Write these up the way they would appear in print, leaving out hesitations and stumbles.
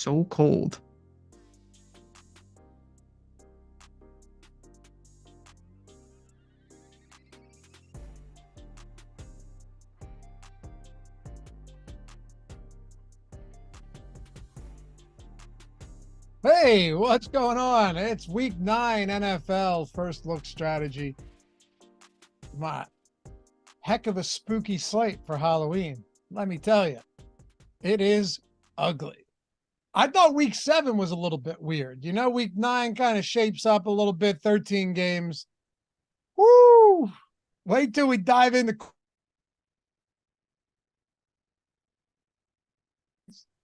so cold. Hey, what's going on? It's week 9 NFL first look strategy. My heck of a spooky slate for Halloween. Let me tell you, it is ugly. I thought week 7 was a little bit weird. Week 9 kind of shapes up a little bit, 13 games. Woo! Wait till we dive into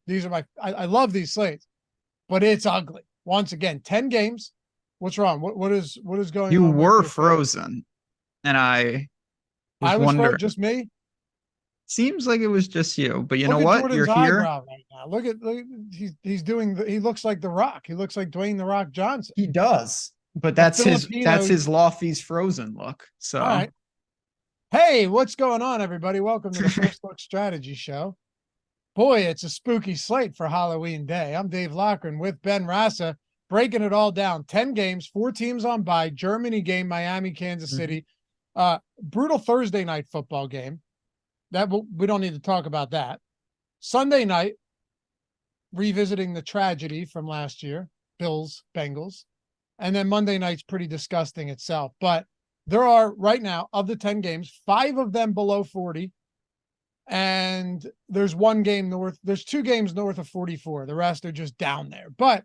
these are I love these slates, but it's ugly. Once again, 10 games. What's wrong? What is going You on? were frozen, and I was wondering. Just me. Seems like it was just you, but you know Look at what? Jordan's You're here. eyebrow right now. Look at he's doing. He looks like The Rock. He looks like Dwayne The Rock Johnson. He does, but that's his Lofty's frozen look. So, all right. Hey, what's going on, everybody? Welcome to the First Look Strategy Show. Boy, it's a spooky slate for Halloween Day. I'm Dave Loughran with Ben Rasa, breaking it all down. 10 games, 4 teams on bye. Germany game, Miami, Kansas City. Brutal Thursday night football game. We don't need to talk about that. Sunday night, revisiting the tragedy from last year, Bills, Bengals. And then Monday night's pretty disgusting itself. But there are, right now, of the 10 games, 5 of them below 40. And there's 1 game north. There's 2 games north of 44. The rest are just down there. But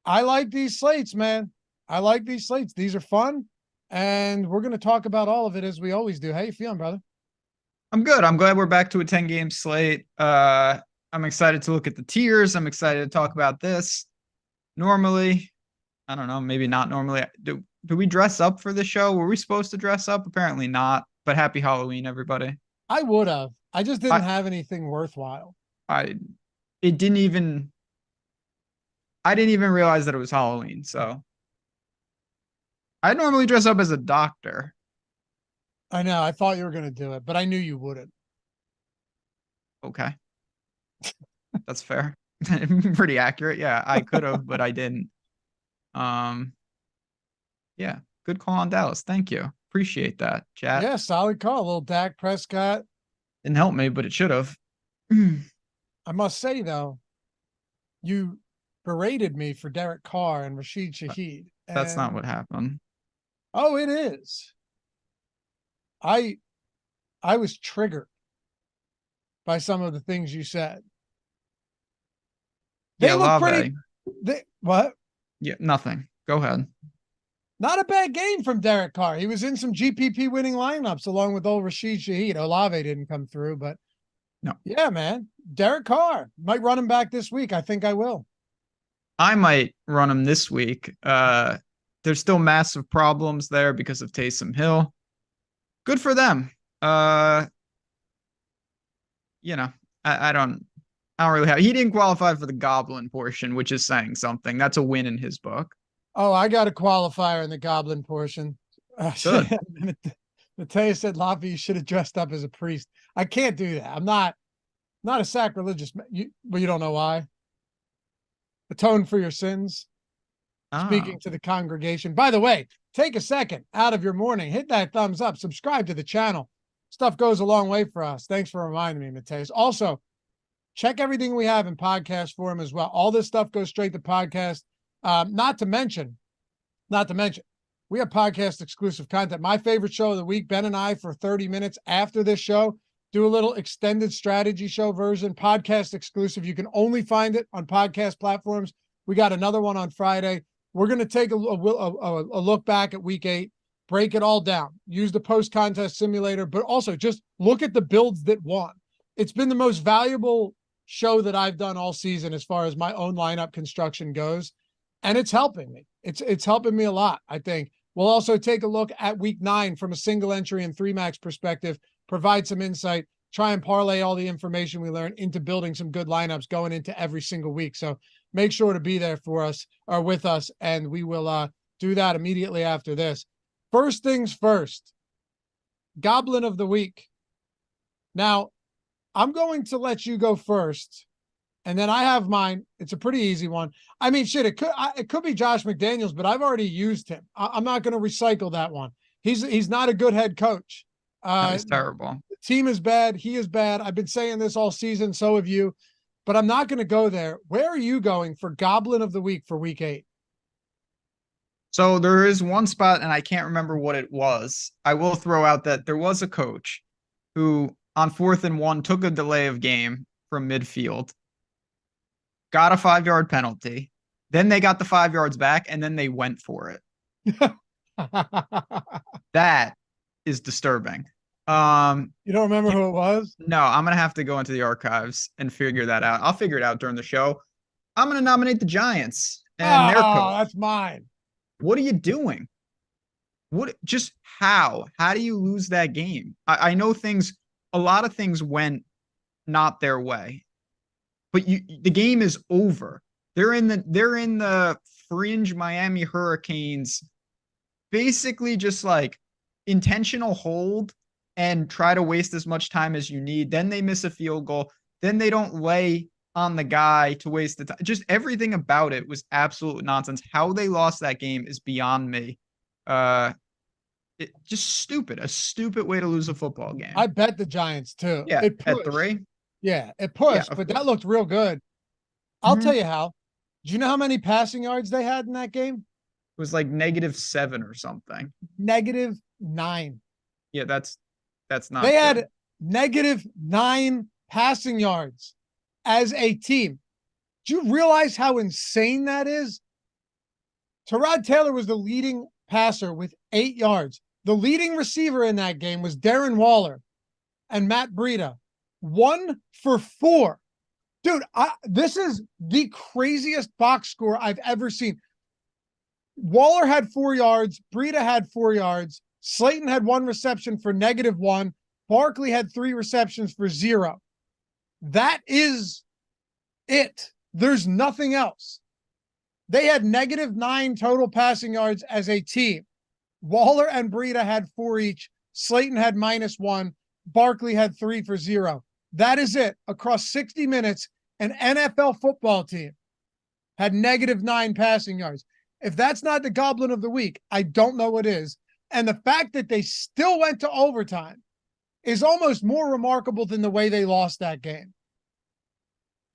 I like these slates, man. I like these slates. These are fun. And we're going to talk about all of it as we always do. How you feeling, brother? I'm good. I'm glad we're back to a 10-game slate. I'm excited to look at the tiers. I'm excited to talk about this. Normally, I don't know, maybe not normally. Do we dress up for the show? Were we supposed to dress up? Apparently not. But happy Halloween, everybody. I would have. I just didn't have anything worthwhile. I didn't even realize that it was Halloween. So I normally dress up as a doctor. I know. I thought you were going to do it, but I knew you wouldn't. Okay. That's fair. Pretty accurate. Yeah, I could have, but I didn't. Yeah, good call on Dallas. Thank you. Appreciate that, chat. Yeah, solid call. A little Dak Prescott. Didn't help me, but it should have. I must say, though, you berated me for Derek Carr and Rashid Shaheed. That's not what happened. Oh, it is. I was triggered by some of the things you said. They look pretty. What? Yeah, nothing. Go ahead. Not a bad game from Derek Carr. He was in some GPP winning lineups along with old Rashid Shaheed. Olave didn't come through, but no. Yeah, man. Derek Carr might run him back this week. I think I will. I might run him this week. There's still massive problems there because of Taysom Hill. Good for them. I don't really have. He didn't qualify for the Goblin portion, which is saying something. That's a win in his book. Oh, I got a qualifier in the Goblin portion. Good. Mateo said, Lavi, you should have dressed up as a priest. I can't do that. I'm not a sacrilegious. But you don't know why. Atone for your sins. Speaking to the congregation. By the way, take a second out of your morning, hit that thumbs up, subscribe to the channel. Stuff goes a long way for us. Thanks for reminding me, Mateus. Also, check everything we have in podcast form as well. All this stuff goes straight to podcast. Not to mention, we have podcast exclusive content. My favorite show of the week, Ben and I, for 30 minutes after this show, do a little extended strategy show version, podcast exclusive. You can only find it on podcast platforms. We got another one on Friday. We're going to take a look back at week 8, break it all down, use the post-contest simulator, but also just look at the builds that won. It's been the most valuable show that I've done all season as far as my own lineup construction goes, and it's helping me. It's helping me a lot, I think. We'll also take a look at week 9 from a single entry and 3-max perspective, provide some insight, try and parlay all the information we learn into building some good lineups going into every single week. So make sure to be there for us or with us, and we will do that immediately after this. First things first, Goblin of the Week. Now, I'm going to let you go first And then I have mine. It's a pretty easy one. I mean, shit, it could be Josh McDaniels, but I've already used him. I'm not going to recycle that one. He's not a good head coach. No, he's terrible. The team is bad. He is bad. I've been saying this all season. So have you. But I'm not going to go there. Where are you going for Goblin of the Week for Week 8? So there is one spot, and I can't remember what it was. I will throw out that there was a coach who, on 4th and 1, took a delay of game from midfield, got a 5-yard penalty. Then they got the 5 yards back, and then they went for it. That is disturbing. You don't remember who it was? No, I'm gonna have to go into the archives and figure that out. I'll figure it out during the show. I'm gonna nominate the Giants and their coach. That's mine. What are you doing? How do you lose that game? I know a lot of things went not their way, but the game is over. They're in the fringe Miami Hurricanes, basically just like intentional hold and try to waste as much time as you need. Then they miss a field goal. Then they don't lay on the guy to waste the time. Just everything about it was absolute nonsense. How they lost that game is beyond me. Just stupid. A stupid way to lose a football game. I bet the Giants too. Yeah, at 3. Yeah, it pushed, but that looked real good. I'll tell you how. Do you know how many passing yards they had in that game? It was like -7 or something. -9. Yeah, that's not. They good. had -9 passing yards as a team. Do you realize how insane that is? Tyrod Taylor was the leading passer with 8 yards. The leading receiver in that game was Darren Waller and Matt Breida. 1 for 4. Dude, this is the craziest box score I've ever seen. Waller had 4 yards. Breida had 4 yards. Slayton had 1 reception for -1. Barkley had 3 receptions for 0. That is it. There's nothing else. They had -9 total passing yards as a team. Waller and Breida had 4 each. Slayton had -1. Barkley had 3 for 0. That is it. Across 60 minutes, an NFL football team had -9 passing yards. If that's not the Goblin of the Week, I don't know what is. And the fact that they still went to overtime is almost more remarkable than the way they lost that game.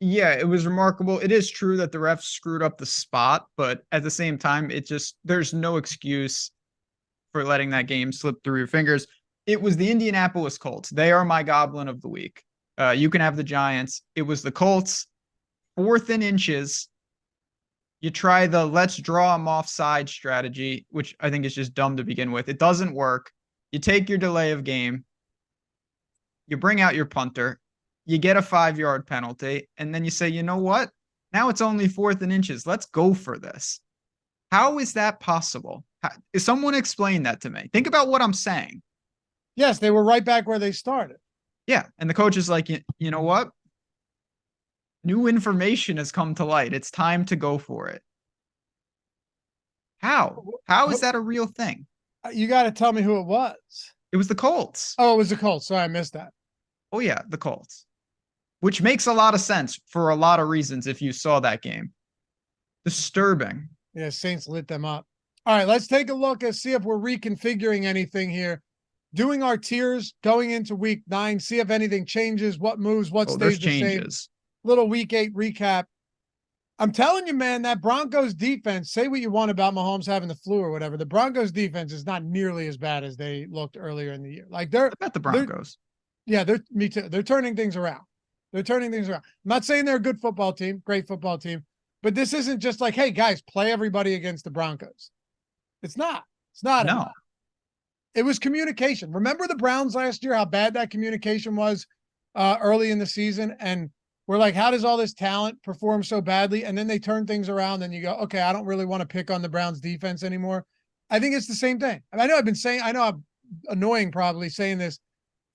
Yeah, it was remarkable. It is true that the refs screwed up the spot, but at the same time, there's no excuse for letting that game slip through your fingers. It was the Indianapolis Colts. They are my Goblin of the Week. You can have the Giants. It was the Colts, 4th and inches. You try the let's draw them offside strategy, which I think is just dumb to begin with. It doesn't work. You take your delay of game. You bring out your punter. You get a 5-yard penalty. And then you say, you know what? Now it's only 4th and inches. Let's go for this. How is that possible? Someone explain that to me. Think about what I'm saying. Yes, they were right back where they started. Yeah. And the coach is like, you know what? New information has come to light. It's time to go for it. How is that a real thing? You got to tell me who it was. It was the Colts. Oh, it was the Colts. Sorry, I missed that. Oh, yeah, the Colts. Which makes a lot of sense for a lot of reasons if you saw that game. Disturbing. Yeah, Saints lit them up. All right, let's take a look and see if we're reconfiguring anything here. Doing our tiers going into week 9, see if anything changes, what moves, what stays the same. Little week 8 recap. I'm telling you, man, that Broncos defense, say what you want about Mahomes having the flu or whatever. The Broncos defense is not nearly as bad as they looked earlier in the year. Like they're about the Broncos. Me too. They're turning things around. I'm not saying they're a good football team, great football team, but this isn't just like, hey guys, play everybody against the Broncos. It's not. No. Enough. It was communication. Remember the Browns last year, how bad that communication was early in the season? And we're like, how does all this talent perform so badly? And then they turn things around and you go, okay, I don't really want to pick on the Browns defense anymore. I think it's the same thing. I know I'm annoying probably saying this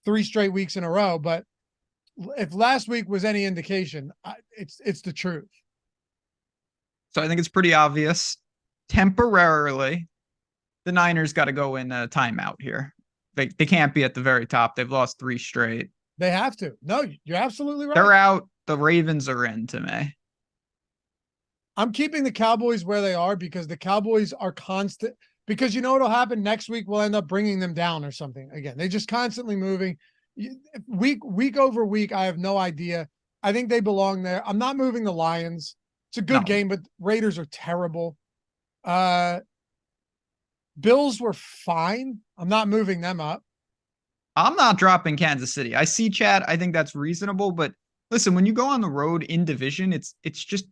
3 straight weeks in a row, but if last week was any indication, it's the truth. So I think it's pretty obvious. Temporarily, the Niners got to go in a timeout here. They can't be at the very top. They've lost 3 straight. They have to. No, you're absolutely right. They're out. The Ravens are in to me. I'm keeping the Cowboys where they are because the Cowboys are constant. Because you know what'll happen next week? We'll end up bringing them down or something again. They're just constantly moving. Week over week, I have no idea. I think they belong there. I'm not moving the Lions. It's a good game, but Raiders are terrible. Bills were fine. I'm not moving them up. I'm not dropping Kansas City. I see Chad. I think that's reasonable, but listen, when you go on the road in division, it's just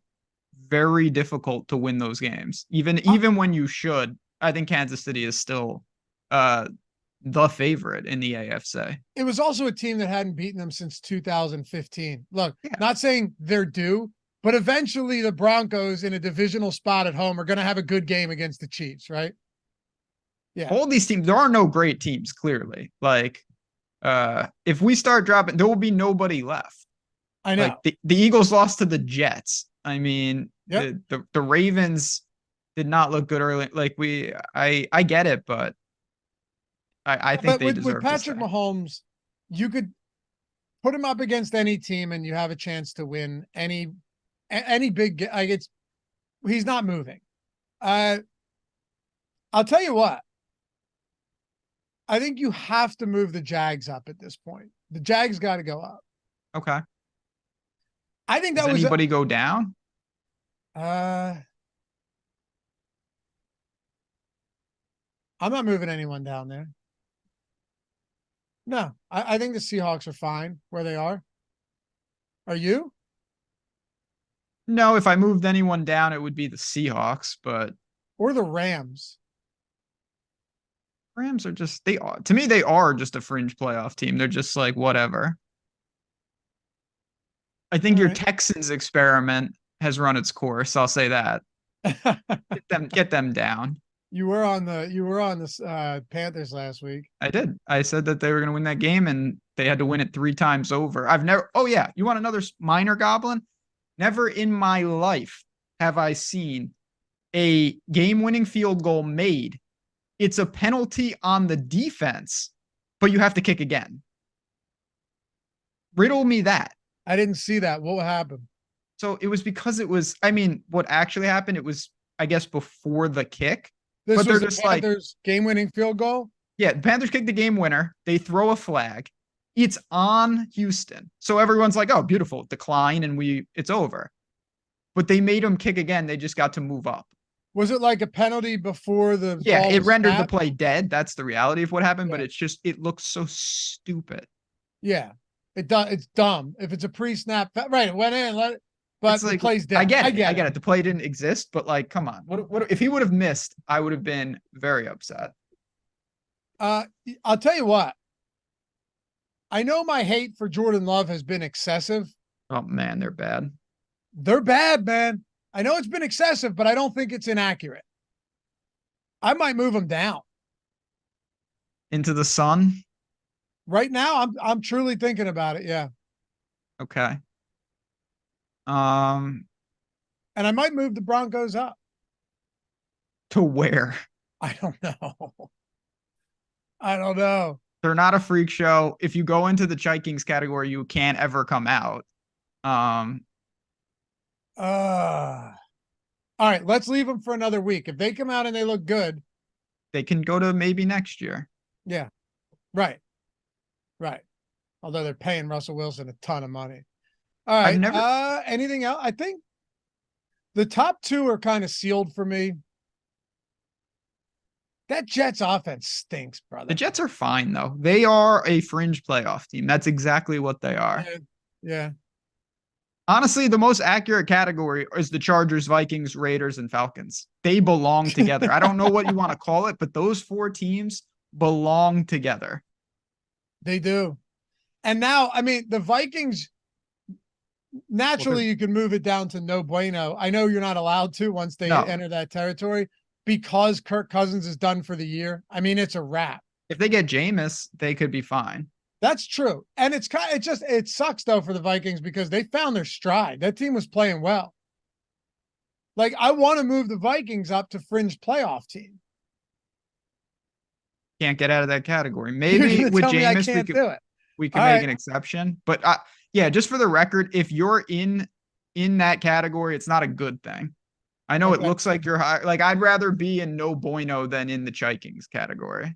very difficult to win those games. Even when you should, I think Kansas City is still the favorite in the AFC. It was also a team that hadn't beaten them since 2015. Look, not saying they're due, but eventually the Broncos in a divisional spot at home are going to have a good game against the Chiefs, right? Yeah. All these teams, there are no great teams, clearly. Like, if we start dropping, there will be nobody left. I know. Like the Eagles lost to the Jets. I mean, the Ravens did not look good early. Like I get it, but I think they deserve with Patrick Mahomes, you could put him up against any team and you have a chance to win any big. He's not moving. I'll tell you what. I think you have to move the Jags up at this point. The Jags got to go up. Okay. I think Does anybody go down? I'm not moving anyone down there. No, I think the Seahawks are fine where they are. Are you? No, if I moved anyone down, it would be the Seahawks, but or the Rams. Rams are just to me they are just a fringe playoff team. They're just like whatever. I think your Texans experiment has run its course. I'll say that. Get them down. You were on the Panthers last week. I did. I said that they were going to win that game, and they had to win it 3 times over. I've never. Oh yeah, you want another minor Goblin? Never in my life have I seen a game-winning field goal made. It's a penalty on the defense, but you have to kick again. Riddle me that. I didn't see that. What happened? So it was because it was, I mean, what actually happened, it was, I guess, before the kick. This but was they're just like Panthers game-winning field goal? Yeah, the Panthers kick the game winner. They throw a flag. It's on Houston. So everyone's like, oh, beautiful. Decline, and it's over. But they made them kick again. They just got to move up. Was it like a penalty before the Yeah, ball it rendered snapped? the play dead. That's the reality of what happened, but it looks so stupid. Yeah. It's dumb. If it's a pre-snap, right? It went in, but the play's dead. I get it. The play didn't exist, but like, come on. What if he would have missed? I would have been very upset. I'll tell you what. I know my hate for Jordan Love has been excessive. Oh man, they're bad. They're bad, man. I know it's been excessive, but I don't think it's inaccurate. I might move them down into the sun. Right now, I'm truly thinking about it. Yeah. Okay. And I might move the Broncos up. To where? I don't know. I don't know. They're not a freak show. If you go into the Vikings category, you can't ever come out. All right, let's leave them for another week. If they come out and they look good, they can go to maybe next year. Yeah. Right. Although they're paying Russell Wilson a ton of money. All right. Anything else? I think the top 2 are kind of sealed for me. That Jets offense stinks, brother. The Jets are fine, though. They are a fringe playoff team. That's exactly what they are. Yeah. Honestly, the most accurate category is the Chargers, Vikings, Raiders, and Falcons. They belong together. I don't know what you want to call it, but those 4 teams belong together. They do. And now, I mean, the Vikings, naturally, you can move it down to no bueno. I know you're not allowed to once they enter that territory because Kirk Cousins is done for the year. I mean, it's a wrap. If they get Jameis, they could be fine. That's true. And it sucks though for the Vikings because they found their stride. That team was playing well. Like, I want to move the Vikings up to fringe playoff team. Can't get out of that category. Maybe with Jameis, we can All make right. an exception. But yeah, just for the record, if you're in that category, it's not a good thing. I know it Okay. looks like you're high. Like I'd rather be in no bueno than in the Chikings category.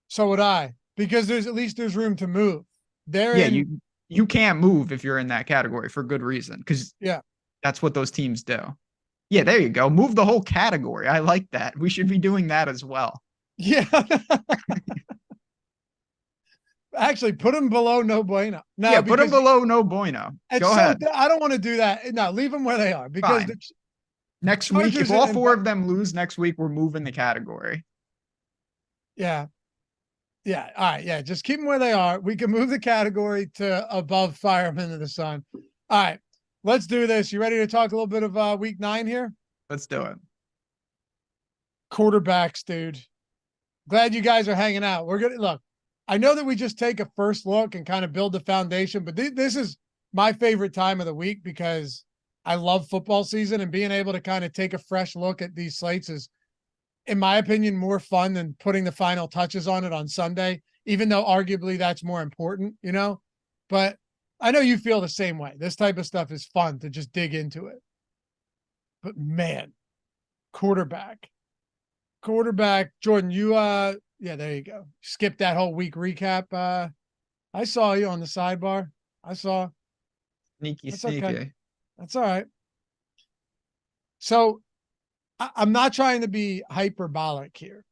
So would I, because there's room to move. They're Yeah, in. you can't move if you're in that category for good reason because Yeah. that's what those teams do. Yeah, there you go. Move the whole category. I like that. We should be doing that as well. Yeah. Actually, put them below no bueno. Yeah, No, put them because below no bueno. it's Go so ahead. I don't want to do that. No, leave them where they are because Fine. the Next week, if Chargers all and four of them lose next week, we're moving the category. yeah. Yeah. All right. Yeah. Just keep them where they are. We can move the category to above firemen of the sun. All right. Let's do this. You ready to talk a little bit of week 9 here? Let's do it. Quarterbacks, dude. Glad you guys are hanging out. We're gonna look. I know that we just take a first look and kind of build the foundation, but this is my favorite time of the week because I love football season and being able to kind of take a fresh look at these slates is, in my opinion, more fun than putting the final touches on it on Sunday, even though arguably that's more important, you know? But I know you feel the same way. This type of stuff is fun to just dig into it. But man, quarterback, Jordan, you yeah, there you go. Skip that whole week recap. I saw you on the sidebar. I saw. Sneaky, That's sneaky. okay. That's all right. So I'm not trying to be hyperbolic here,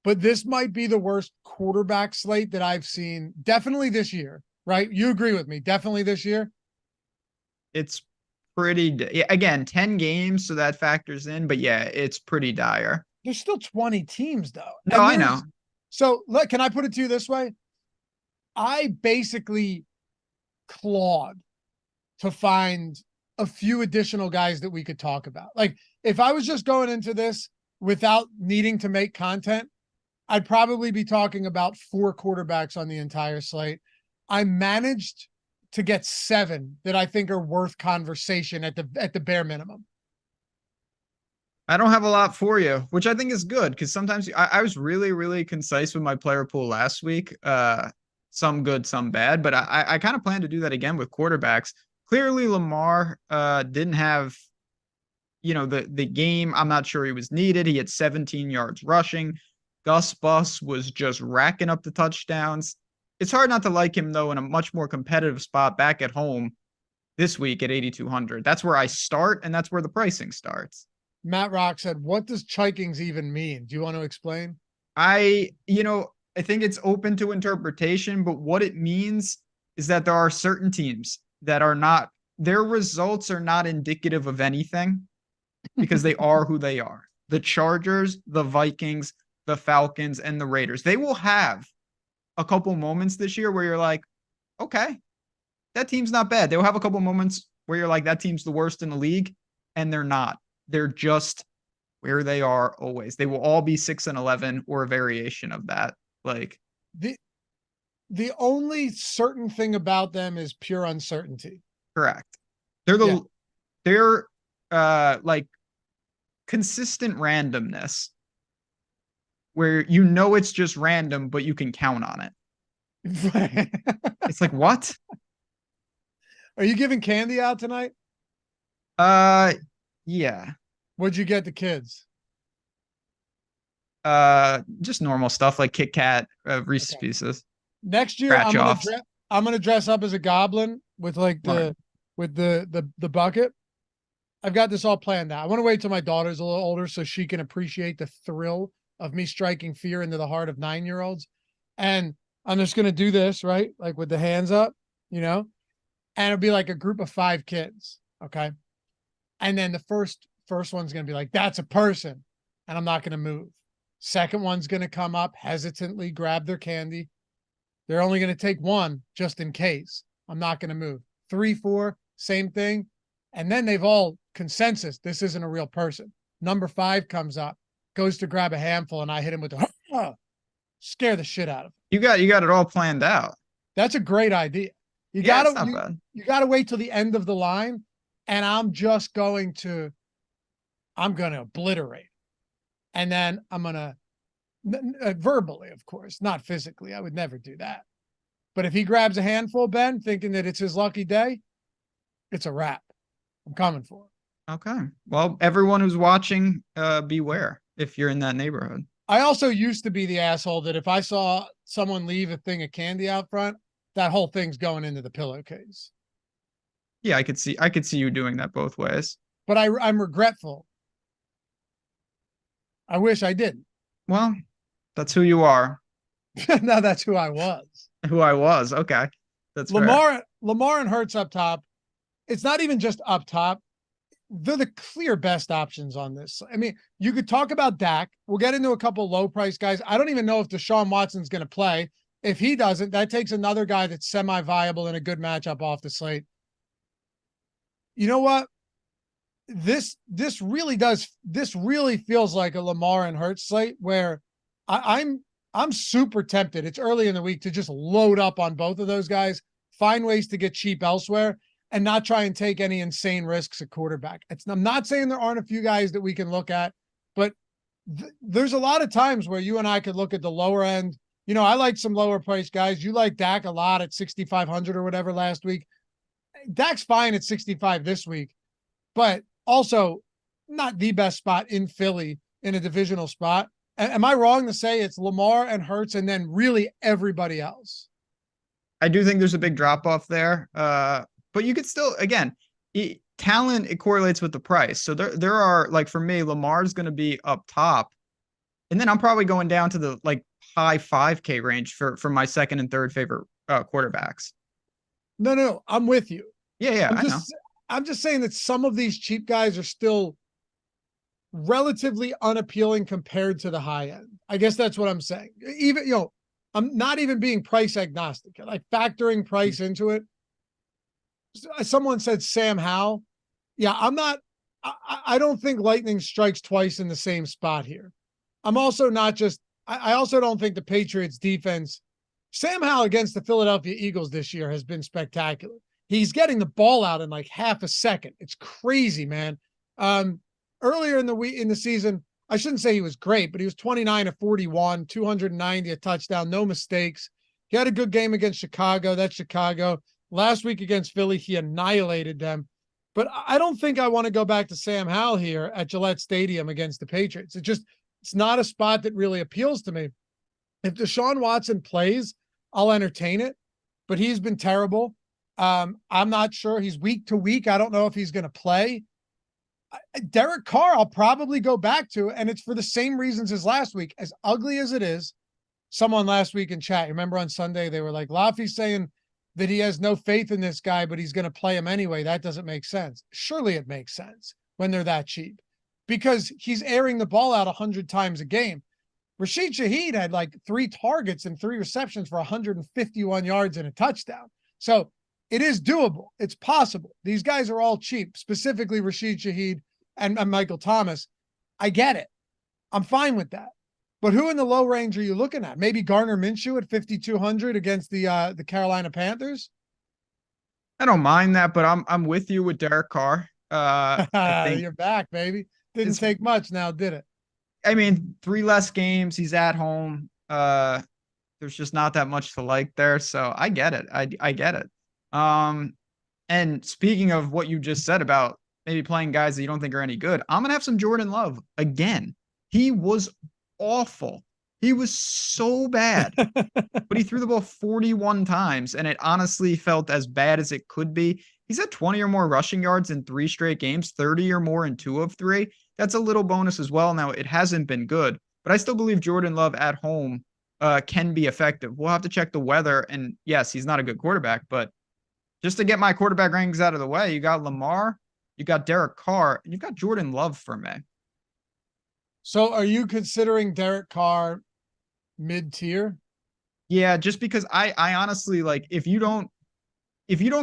but this might be the worst quarterback slate that I've seen definitely this year, right? You agree with me? Definitely this year. It's pretty, again, 10 games, so that factors in, but yeah, it's pretty dire. There's still 20 teams though. No, I know. So can I put it to you this way? I basically clawed to find a few additional guys that we could talk about. Like if I was just going into this without needing to make content, I'd probably be talking about 4 quarterbacks on the entire slate. I managed to get 7 that I think are worth conversation at the bare minimum. I don't have a lot for you, which I think is good because sometimes I was really, really concise with my player pool last week. Some good, some bad, but I kind of plan to do that again with quarterbacks. Clearly, Lamar didn't have, the game. I'm not sure he was needed. He had 17 yards rushing. Gus Bus was just racking up the touchdowns. It's hard not to like him, though, in a much more competitive spot back at home this week at 8,200. That's where I start, and that's where the pricing starts. Matt Rock said, what does Chikings even mean? Do you want to explain? I think it's open to interpretation, but what it means is that there are certain teams that are not, their results are not indicative of anything because they are who they are. The Chargers, the Vikings, the Falcons, and the Raiders. They will have a couple moments this year where you're like, okay, that team's not bad. They'll have a couple moments where you're like, that team's the worst in the league, and they're not. They're just where they are always. They will all be 6-11 or a variation of that. Like the only certain thing about them is pure uncertainty. Correct. They're like consistent randomness where it's just random, but you can count on it. It's like, what? Are you giving candy out tonight? Yeah. What'd you get the kids? Just normal stuff like Kit Kat, Reese's Pieces. Next year, I'm gonna dress up as a goblin with like the bucket. I've got this all planned out. I want to wait till my daughter's a little older so she can appreciate the thrill of me striking fear into the heart of 9-year-olds. And I'm just gonna do this, right? Like with the hands up, and it'll be like a group of 5 kids. Okay. And then the first one's gonna be like, that's a person, and I'm not gonna move. Second one's gonna come up, hesitantly grab their candy. They're only gonna take one just in case. I'm not gonna move. 3, 4, same thing. And then they've all consensus, this isn't a real person. Number 5 comes up, goes to grab a handful, and I hit him with the scare the shit out of him. You got it all planned out. That's a great idea. You gotta wait till the end of the line, and I'm gonna obliterate. And then I'm gonna verbally, of course, not physically. I would never do that. But if he grabs a handful, Ben, thinking that it's his lucky day, it's a wrap. I'm coming for it. Okay. Well, everyone who's watching, beware if you're in that neighborhood. I also used to be the asshole that if I saw someone leave a thing of candy out front, that whole thing's going into the pillowcase. Yeah, I could see you doing that both ways. But I'm regretful. I wish I didn't. Well, that's who you are. Now that's who I was. Who I was. Okay. That's fair. Lamar and Hurts up top. It's not even just up top. They're the clear best options on this. I mean, you could talk about Dak. We'll get into a couple low price guys. I don't even know if Deshaun Watson's going to play. If he doesn't, that takes another guy that's semi-viable in a good matchup off the slate. You know what? This really feels like a Lamar and Hurts slate where I'm super tempted. It's early in the week to just load up on both of those guys, find ways to get cheap elsewhere, and not try and take any insane risks at quarterback. I'm not saying there aren't a few guys that we can look at, but there's a lot of times where you and I could look at the lower end. You know, I like some lower price guys. You like Dak a lot at 6,500 or whatever last week. Dak's fine at 65 this week, but also not the best spot in Philly in a divisional spot. Am I wrong to say it's Lamar and Hurts and then really everybody else? I do think there's a big drop off there. But you could still, again, talent, it correlates with the price. So there are, like, for me, Lamar's going to be up top. And then I'm probably going down to the like high 5K range for my second and third favorite quarterbacks. No, I'm with you. Yeah, I know. I'm just saying that some of these cheap guys are still relatively unappealing compared to the high end. I guess that's what I'm saying. Even, you know, I'm not even being price agnostic, like factoring price into it. Someone said Sam Howell. Yeah, I don't think lightning strikes twice in the same spot here. I'm also not just, I also don't think the Patriots defense, Sam Howell against the Philadelphia Eagles this year has been spectacular. He's getting the ball out in like half a second. It's crazy, man. Earlier in the season, I shouldn't say he was great, but he was 29 of 41, 290, a touchdown, no mistakes. He had a good game against Chicago. That's Chicago. Last week against Philly, he annihilated them. But I don't think I want to go back to Sam Howell here at Gillette Stadium against the Patriots. It's not a spot that really appeals to me. If Deshaun Watson plays, I'll entertain it, but he's been terrible. I'm not sure. He's week to week. I don't know if he's going to play. Derek Carr, I'll probably go back to, and it's for the same reasons as last week. As ugly as it is, someone last week in chat, remember on Sunday, they were like, Laffy's saying that he has no faith in this guy, but he's going to play him anyway. That doesn't make sense. Surely it makes sense when they're that cheap because he's airing the ball out 100 times a game. Rashid Shaheed had like 3 targets and 3 receptions for 151 yards and a touchdown. So it is doable. It's possible. These guys are all cheap, specifically Rashid Shaheed and Michael Thomas. I get it. I'm fine with that. But who in the low range are you looking at? Maybe Gardner Minshew at 5,200 against the Carolina Panthers? I don't mind that, but I'm with you with Derek Carr. I think you're back, baby. Didn't take much now, did it? I mean, 3 less games. He's at home. There's just not that much to like there. So I get it. I get it. And speaking of what you just said about maybe playing guys that you don't think are any good, I'm going to have some Jordan Love again. He was awful. He was so bad, but he threw the ball 41 times and it honestly felt as bad as it could be. He's had 20 or more rushing yards in 3 straight games, 30 or more in 2 of 3. That's a little bonus as well. Now, it hasn't been good, but I still believe Jordan Love at home can be effective. We'll have to check the weather. And yes, he's not a good quarterback, but just to get my quarterback rankings out of the way, you got Lamar, you got Derek Carr, and you've got Jordan Love for me. So are you considering Derek Carr mid-tier? Yeah, just because I honestly, like, if you don't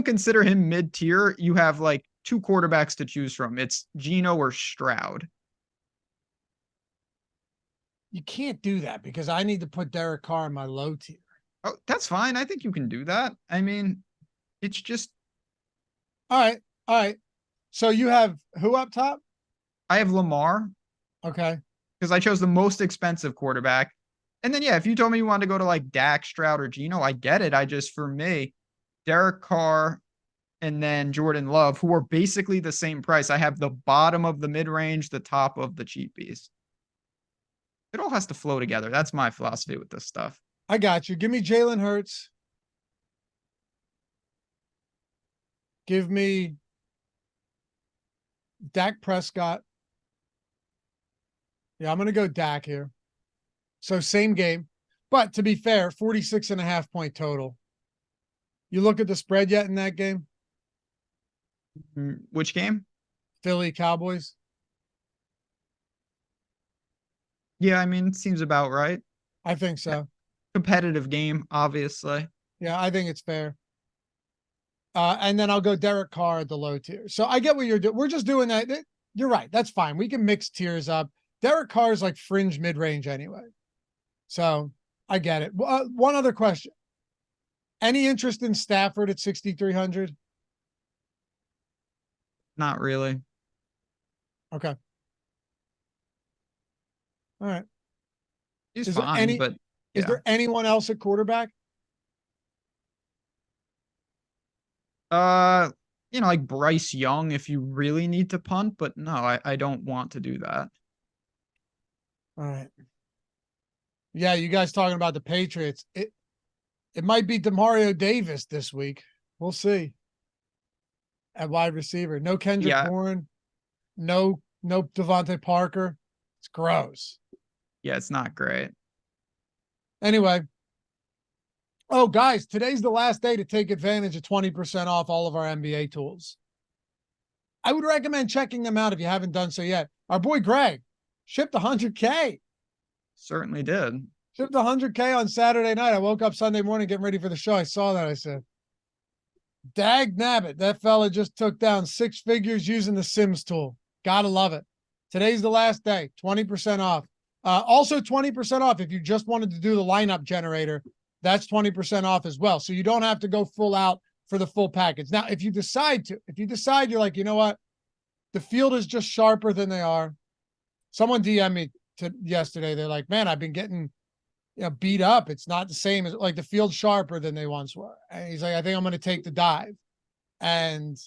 consider him mid-tier, you have like 2 quarterbacks to choose from. It's Geno or Stroud. You can't do that because I need to put Derek Carr in my low tier. Oh, that's fine. I think you can do that. I mean, it's just. All right. So you have who up top? I have Lamar. Okay. Because I chose the most expensive quarterback. And then, yeah, if you told me you wanted to go to like Dak, Stroud, or Geno, I get it. For me, Derek Carr and then Jordan Love, who are basically the same price. I have the bottom of the mid range, the top of the cheapies. It all has to flow together. That's my philosophy with this stuff. I got you. Give me Jalen Hurts. Give me Dak Prescott. Yeah, I'm going to go Dak here. So same game. But to be fair, 46.5 point total. You look at the spread yet in that game? Which game? Philly Cowboys. Yeah, I mean, it seems about right. I think so. Competitive game, obviously. Yeah, I think it's fair. And then I'll go Derek Carr at the low tier. So I get what you're doing. We're just doing that. You're right. That's fine. We can mix tiers up. Derek Carr is like fringe mid-range anyway. So I get it. One other question. Any interest in Stafford at 6,300? Not really. Okay. All right. He's Is fine, but is there anyone else at quarterback? Like Bryce Young if you really need to punt, but no, I don't want to do that. All right. Yeah, you guys talking about the Patriots. It might be Demario Davis this week. We'll see. At wide receiver. No Kendrick Bourne. No Devontae Parker. It's gross. Yeah, it's not great. Anyway. Oh, guys, today's the last day to take advantage of 20% off all of our NBA tools. I would recommend checking them out if you haven't done so yet. Our boy Greg shipped 100K. Certainly did. Shipped 100K on Saturday night. I woke up Sunday morning getting ready for the show. I saw that. I said, dag nabbit, that fella just took down 6 figures using the Sims tool. Gotta love it. Today's the last day, 20% off. Also 20% off if you just wanted to do the lineup generator. That's 20% off as well. So you don't have to go full out for the full package. Now, if you decide you're like, you know what? The field is just sharper than they are. Someone DM'd me yesterday. They're like, man, I've been getting beat up. It's not the same as like the field's sharper than they once were. And he's like, I think I'm going to take the dive. And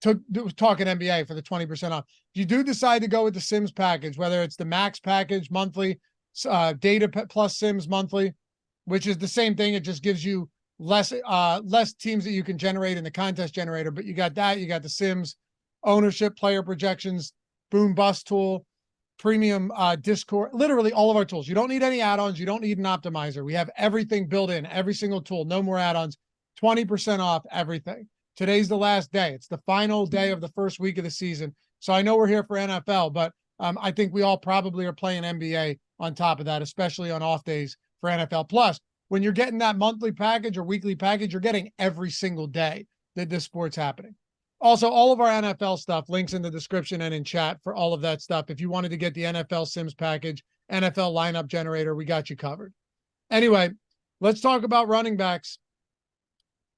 talking NBA for the 20% off. If you do decide to go with the Sims package, whether it's the max package monthly, data plus Sims monthly, which is the same thing. It just gives you less teams that you can generate in the contest generator. But you got that. You got the Sims ownership, player projections, boom bust tool, premium Discord, literally all of our tools. You don't need any add-ons. You don't need an optimizer. We have everything built in, every single tool, no more add-ons, 20% off everything. Today's the last day. It's the final day of the first week of the season. So I know we're here for NFL, but I think we all probably are playing NBA on top of that, especially on off days for NFL. Plus, when you're getting that monthly package or weekly package, you're getting every single day that this sport's happening. Also, all of our NFL stuff, links in the description and in chat for all of that stuff. If you wanted to get the NFL Sims package, NFL lineup generator, we got you covered. Anyway, let's talk about running backs.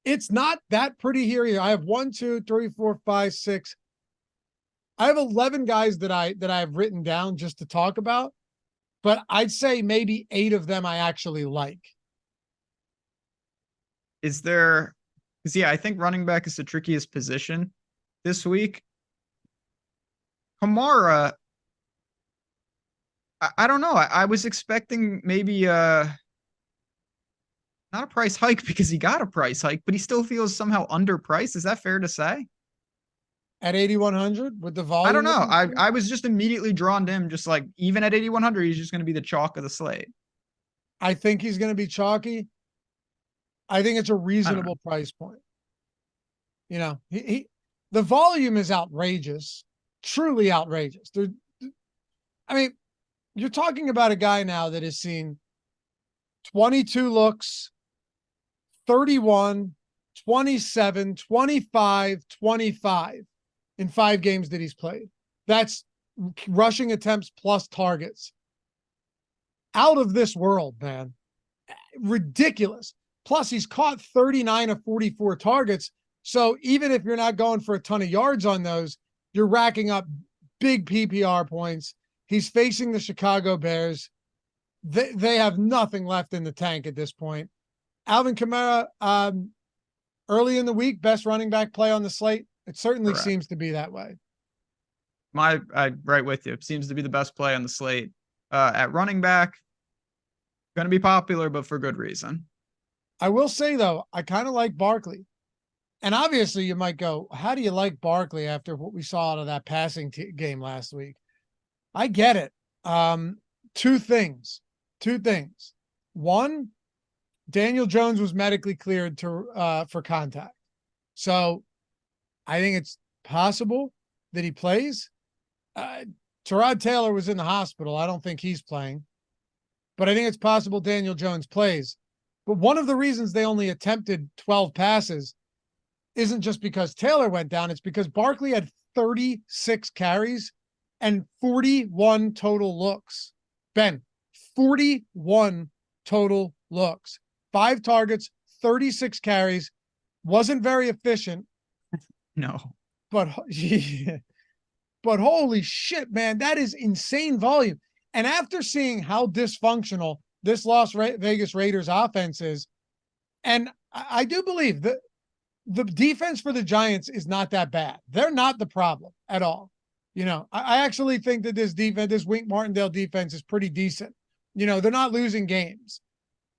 It's not that pretty here either. I have 1, 2, 3, 4, 5, 6. I have 11 guys that I've written down just to talk about, but I'd say maybe 8 of them I actually like. Is there? Because I think running back is the trickiest position this week. Kamara, I don't know. I was expecting maybe not a price hike because he got a price hike, but he still feels somehow underpriced. Is that fair to say? At 8,100 with the volume? I don't know. I was just immediately drawn to him, just like even at 8,100, he's just going to be the chalk of the slate. I think he's going to be chalky. I think it's a reasonable price point. The volume is outrageous, truly outrageous. You're talking about a guy now that has seen 22 looks, 31, 27, 25, 25 in 5 games that he's played. That's rushing attempts plus targets. Out of this world, man. Ridiculous. Plus, he's caught 39 of 44 targets. So even if you're not going for a ton of yards on those, you're racking up big PPR points. He's facing the Chicago Bears. They have nothing left in the tank at this point. Alvin Kamara, early in the week, best running back play on the slate. It certainly Correct. seems to be that way. I'm right with you. It seems to be the best play on the slate. At running back, going to be popular, but for good reason. I will say though, I kind of like Barkley. And obviously you might go, how do you like Barkley after what we saw out of that passing game last week? I get it. Two things. One, Daniel Jones was medically cleared to for contact. So I think it's possible that he plays. Tyrod Taylor was in the hospital. I don't think he's playing. But I think it's possible Daniel Jones plays. But one of the reasons they only attempted 12 passes isn't just because Taylor went down. It's because Barkley had 36 carries and 41 total looks. Ben, 41 total looks. 5 targets, 36 carries. Wasn't very efficient. No. But, but holy shit, man, that is insane volume. And after seeing how dysfunctional this Las Vegas Raiders offense is, and I do believe that the defense for the Giants is not that bad. They're not the problem at all. You know, I actually think that this defense, this Wink Martindale defense is pretty decent. You know, they're not losing games.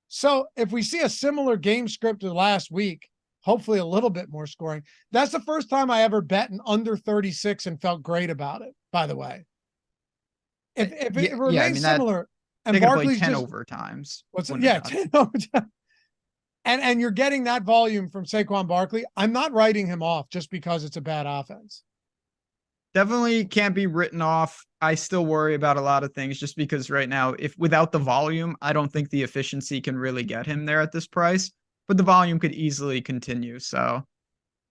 So if we see a similar game script to last week, hopefully a little bit more scoring. That's the first time I ever bet an under 36 and felt great about it, by the way. If it remains similar, and Barkley's 10 just overtimes. What's it? Yeah, 10 overtime. And you're getting that volume from Saquon Barkley. I'm not writing him off just because it's a bad offense. Definitely can't be written off. I still worry about a lot of things just because right now, if without the volume, I don't think the efficiency can really get him there at this price, but the volume could easily continue. So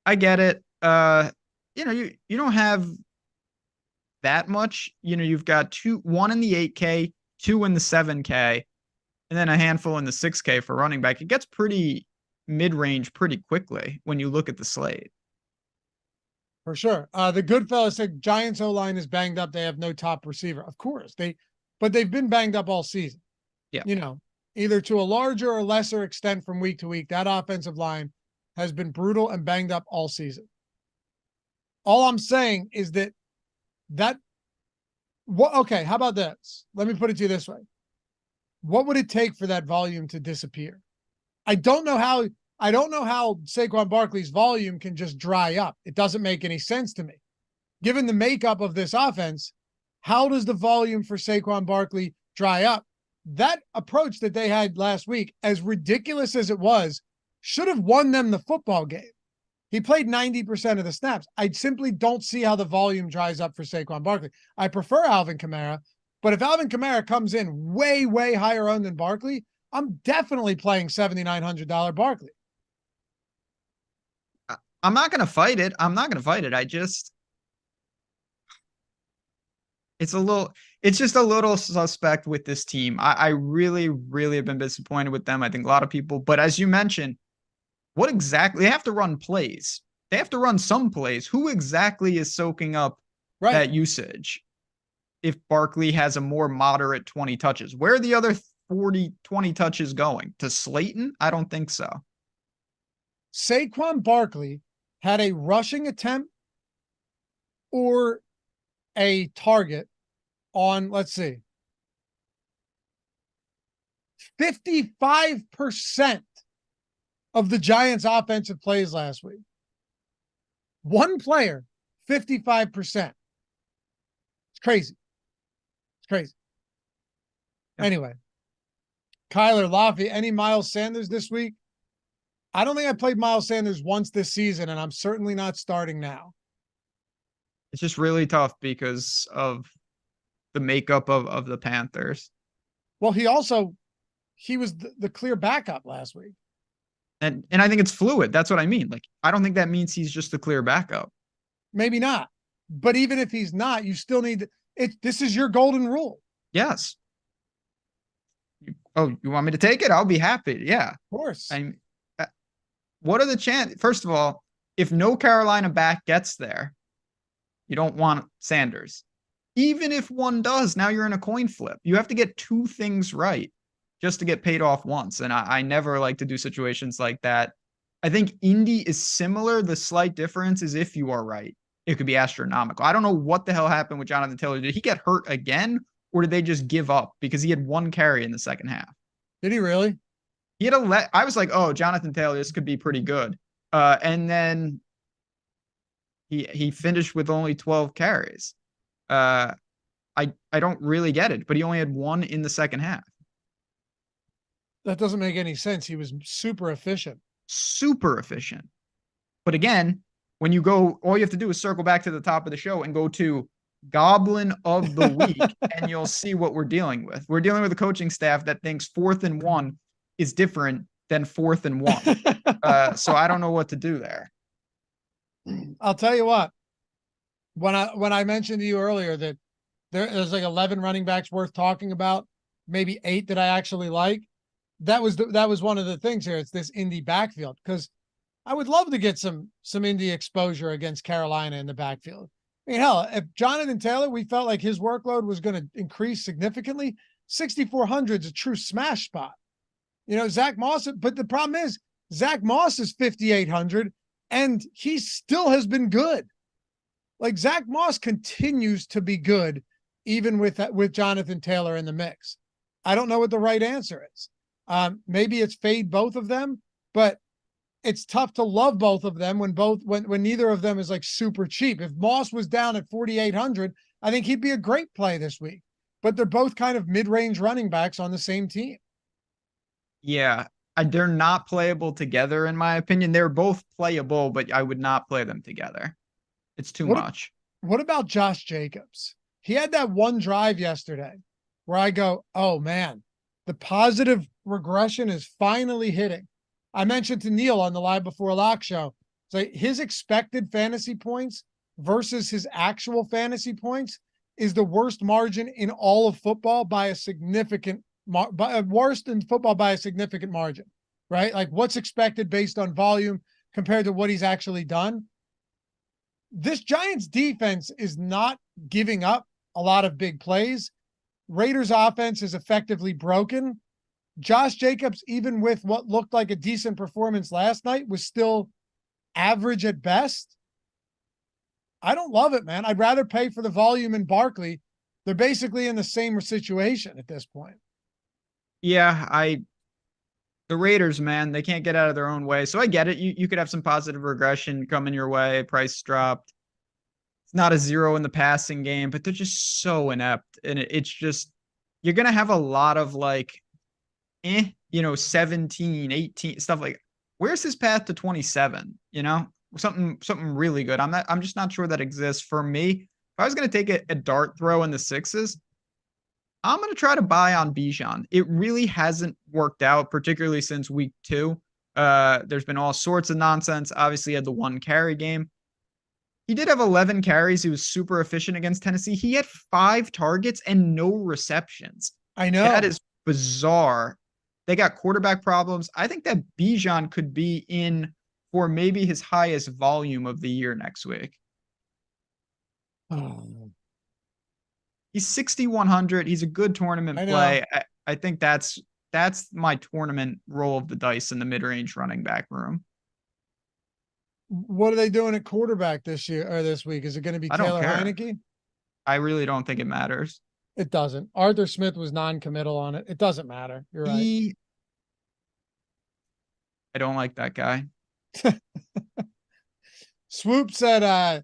I get it. You know, you don't have that much. You know, you've got one in the 8K, 2 in the 7K, and then a handful in the 6K for running back. It gets pretty mid-range pretty quickly when you look at the slate. For sure. The Goodfellas said Giants O-line is banged up. They have no top receiver. Of course. But they've been banged up all season. Yeah. You know, either to a larger or lesser extent from week to week. That offensive line has been brutal and banged up all season. All I'm saying is okay, how about this? Let me put it to you this way. What would it take for that volume to disappear? I don't know how Saquon Barkley's volume can just dry up. It doesn't make any sense to me. Given the makeup of this offense, how does the volume for Saquon Barkley dry up? That approach that they had last week, as ridiculous as it was, should have won them the football game. He played 90% of the snaps. I simply don't see how the volume dries up for Saquon Barkley. I prefer Alvin Kamara, but if Alvin Kamara comes in way, way higher owned than Barkley, I'm definitely playing $7,900 Barkley. I'm not going to fight it. It's just a little suspect with this team. I really, really have been disappointed with them. I think a lot of people, but as you mentioned, what exactly they have to run plays. They have to run some plays. Who exactly is soaking up that usage? If Barkley has a more moderate 20 touches, where are the other 20 touches going? To Slayton? I don't think so. Saquon Barkley had a rushing attempt or a target on, let's see, 55% of the Giants' offensive plays last week. One player, 55%. It's crazy. Anyway, Kyler Laffy, any Miles Sanders this week? I don't think I played Miles Sanders once this season, and I'm certainly not starting now. It's just really tough because of the makeup of the Panthers. Well, he was the clear backup last week. And I think it's fluid. That's what I mean. Like, I don't think that means he's just the clear backup. Maybe not. But even if he's not, you still need it. This is your golden rule. Yes. You want me to take it? I'll be happy. Yeah. Of course. What are the chances? First of all, if no Carolina back gets there, you don't want Sanders. Even if one does, now you're in a coin flip. You have to get two things right just to get paid off once. And I never like to do situations like that. I think Indy is similar. The slight difference is if you are right, it could be astronomical. I don't know what the hell happened with Jonathan Taylor. Did he get hurt again, or did they just give up because he had one carry in the second half? Did he really? He had I was like, oh, Jonathan Taylor, this could be pretty good. And then he finished with only 12 carries. I don't really get it, but he only had one in the second half. That doesn't make any sense. He was super efficient. Super efficient. But again, when you go, all you have to do is circle back to the top of the show and go to Goblin of the Week, and you'll see what we're dealing with. We're dealing with a coaching staff that thinks 4th and 1 is different than 4th and 1. So I don't know what to do there. I'll tell you what. When I mentioned to you earlier that there's like 11 running backs worth talking about, maybe 8 that I actually like. That was one of the things here. It's this Indy backfield, because I would love to get some Indy exposure against Carolina in the backfield. I mean, hell, if Jonathan Taylor, we felt like his workload was going to increase significantly, 6,400 is a true smash spot. You know, Zach Moss, but the problem is Zach Moss is 5,800 and he still has been good. Like Zach Moss continues to be good, even with Jonathan Taylor in the mix. I don't know what the right answer is. Maybe it's fade both of them, but it's tough to love both of them when neither of them is like super cheap. If Moss was down at 4,800, I think he'd be a great play this week, but they're both kind of mid-range running backs on the same team. Yeah, they're not playable together, in my opinion. They're both playable, but I would not play them together. It's too much. What about Josh Jacobs? He had that one drive yesterday where I go, oh man, the positive regression is finally hitting. I mentioned to Neil on the Live Before Lock show, so his expected fantasy points versus his actual fantasy points is the worst margin in all of football by a significant, worst in football by a significant margin, right? Like what's expected based on volume compared to what he's actually done. This Giants defense is not giving up a lot of big plays. Raiders offense is effectively broken. Josh Jacobs, even with what looked like a decent performance last night, was still average at best. I don't love it, man. I'd rather pay for the volume in Barkley. They're basically in the same situation at this point. Yeah, the Raiders, man, they can't get out of their own way. So I get it. You could have some positive regression coming your way. Price dropped. It's not a 0 in the passing game, but they're just so inept. And it's just, you're going to have a lot of like, 17, 18, stuff like, where's his path to 27? Something really good. I'm just not sure that exists for me. If I was going to take a dart throw in the 6s, I'm going to try to buy on Bijan. It really hasn't worked out, particularly since week 2. There's been all sorts of nonsense. Obviously, he had the 1 carry game. He did have 11 carries. He was super efficient against Tennessee. He had 5 targets and no receptions. I know. That is bizarre. They got quarterback problems. I think that Bijan could be in for maybe his highest volume of the year next week. Oh. He's 6,100. He's a good tournament play. I think that's my tournament roll of the dice in the mid-range running back room. What are they doing at quarterback this year or this week? Is it going to be Taylor Heineke? I really don't think it matters. It doesn't. Arthur Smith was non-committal on it. It doesn't matter. You're right. I don't like that guy. Swoop said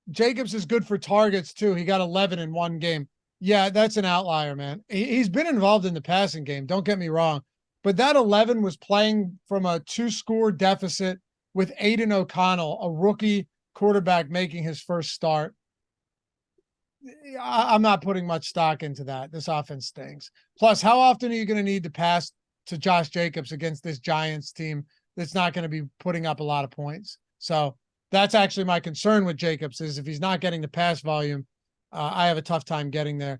Jacobs is good for targets too. He got 11 in one game. Yeah, that's an outlier, man. He's been involved in the passing game. Don't get me wrong. But that 11 was playing from a 2-score deficit with Aiden O'Connell, a rookie quarterback making his first start. I'm not putting much stock into that. This offense stinks. Plus, how often are you going to need to pass to Josh Jacobs against this Giants team that's not going to be putting up a lot of points? So that's actually my concern with Jacobs, is if he's not getting the pass volume, I have a tough time getting there.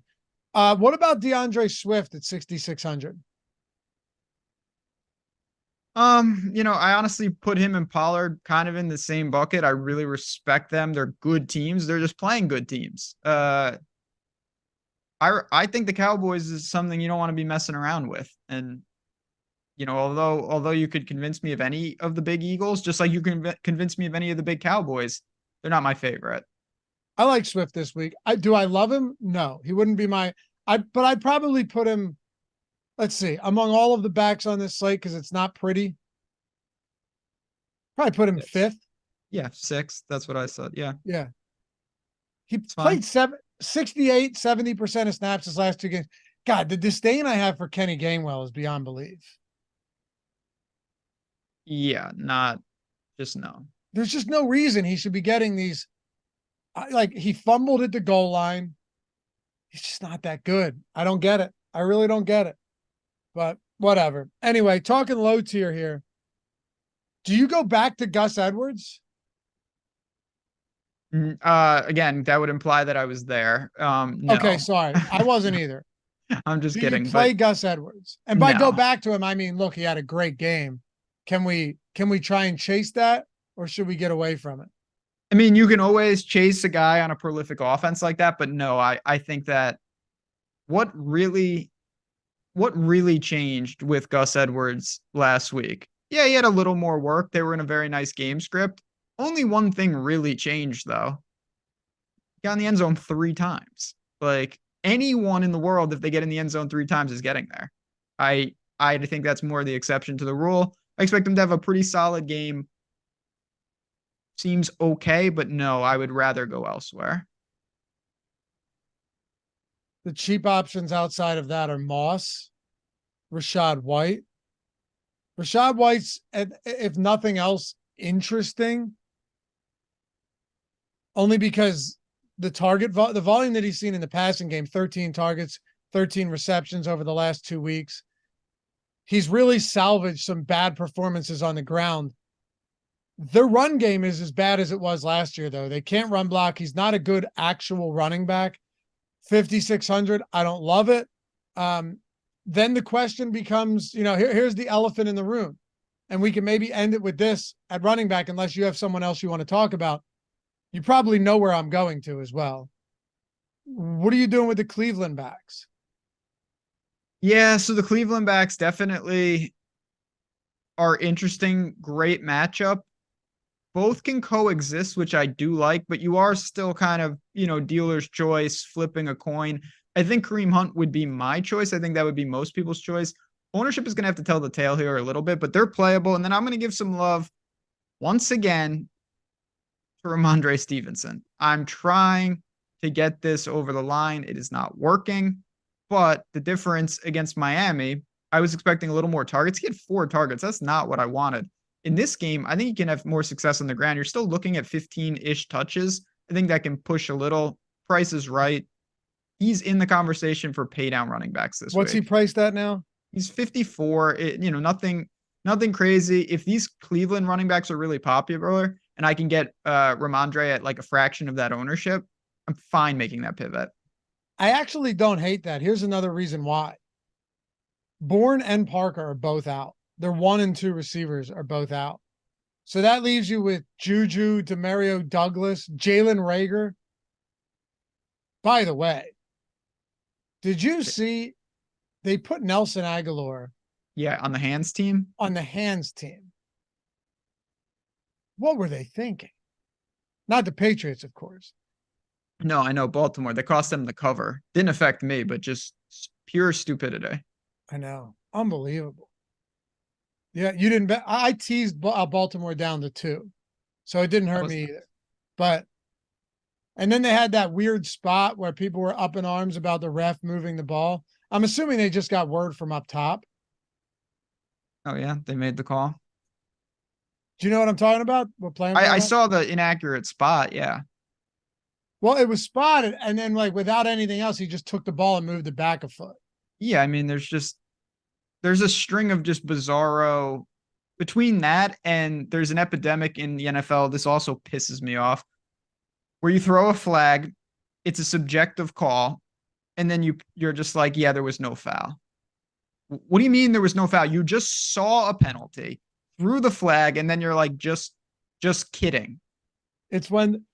What about DeAndre Swift at 6,600? I honestly put him and Pollard kind of in the same bucket. I really respect them. They're good teams. They're just playing good teams. I think the Cowboys is something you don't want to be messing around with. And, although you could convince me of any of the big Eagles, just like you can convince me of any of the big Cowboys, they're not my favorite. I like Swift this week. Do I love him? No, he wouldn't be but I'd probably put him, let's see, among all of the backs on this slate, because it's not pretty. Probably put him fifth. Yeah, sixth. That's what I said. Yeah. Yeah. He It's played fine. 68, 70% of snaps his last two games. God, the disdain I have for Kenny Gainwell is beyond belief. Yeah, not just no. There's just no reason he should be getting these. Like, he fumbled at the goal line. He's just not that good. I don't get it. I really don't get it. But whatever. Anyway, talking low tier here. Do you go back to Gus Edwards? Again, that would imply that I was there. No. Okay, sorry. I wasn't either. I'm just Do kidding. you play But Gus Edwards? And by go no. back to him, I mean, look, he had a great game. Can we try and chase that, or should we get away from it? I mean, you can always chase a guy on a prolific offense like that, but no, I think that what really changed with Gus Edwards last week? Yeah, he had a little more work. They were in a very nice game script. Only one thing really changed though. He got in the end zone 3 times. Like, anyone in the world, if they get in the end zone 3 times, is getting there. I think that's more the exception to the rule. I expect him to have a pretty solid game. Seems okay, but no, I would rather go elsewhere. The cheap options outside of that are Moss, Rachaad White. Rachaad White's, if nothing else, interesting. Only because the volume that he's seen in the passing game, 13 targets, 13 receptions over the last 2 weeks. He's really salvaged some bad performances on the ground. The run game is as bad as it was last year, though. They can't run block. He's not a good actual running back. 5,600, I don't love it. Then the question becomes, here's the elephant in the room. And we can maybe end it with this at running back, unless you have someone else you want to talk about. You probably know where I'm going to as well. What are you doing with the Cleveland backs? Yeah, so the Cleveland backs definitely are interesting. Great matchup. Both can coexist, which I do like, but you are still kind of, dealer's choice, flipping a coin. I think Kareem Hunt would be my choice. I think that would be most people's choice. Ownership is going to have to tell the tale here a little bit, but they're playable. And then I'm going to give some love once again to Ramondre Stevenson. I'm trying to get this over the line. It is not working, but the difference against Miami, I was expecting a little more targets. He had 4 targets. That's not what I wanted. In this game, I think you can have more success on the ground. You're still looking at 15-ish touches. I think that can push a little. Price is right. He's in the conversation for pay down running backs this week. What's he priced at now? He's 54. Nothing crazy. If these Cleveland running backs are really popular and I can get Ramondre at like a fraction of that ownership, I'm fine making that pivot. I actually don't hate that. Here's another reason why. Bourne and Parker are both out. Their 1 and 2 receivers are both out. So that leaves you with Juju, Demario Douglas, Jalen Reagor. By the way, did you see they put Nelson Aguilar? Yeah, on the hands team. On the hands team. What were they thinking? Not the Patriots, of course. No, I know Baltimore. They cost them the cover. Didn't affect me, but just pure stupidity. I know. Unbelievable. Yeah, you didn't bet. I teased Baltimore down to 2. So it didn't hurt me either. But, and then they had that weird spot where people were up in arms about the ref moving the ball. I'm assuming they just got word from up top. Oh, yeah. They made the call. Do you know what I'm talking about? We're playing. I saw the inaccurate spot. Yeah. Well, it was spotted. And then, like, without anything else, he just took the ball and moved it back a foot. Yeah. I mean, there's a string of just bizarro between that, and there's an epidemic in the NFL. This also pisses me off, where you throw a flag, it's a subjective call, and then you're just like, yeah, there was no foul. What do you mean there was no foul? You just saw a penalty, threw the flag, and then you're like, just kidding. It's when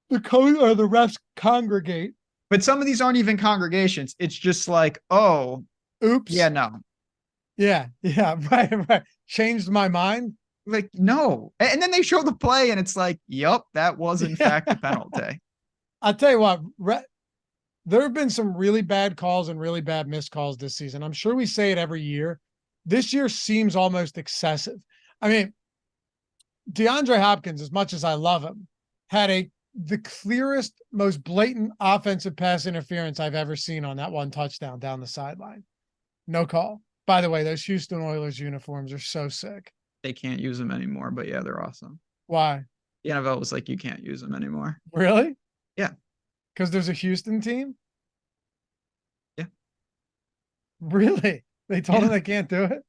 the coach or the refs congregate. But some of these aren't even congregations. It's just like, oh, Oops. yeah, no. Yeah. Right. Changed my mind. Like, no. And then they show the play and it's like, yep, that was in fact a penalty. I'll tell you what, there have been some really bad calls and really bad missed calls this season. I'm sure we say it every year. This year seems almost excessive. I mean, DeAndre Hopkins, as much as I love him, had the clearest, most blatant offensive pass interference I've ever seen on that one touchdown down the sideline. No call. By the way, those Houston Oilers uniforms are so sick. They can't use them anymore, but yeah, they're awesome. Why? The NFL was like, you can't use them anymore. Really? Yeah. Because there's a Houston team? Yeah. Really? They told them they can't do it?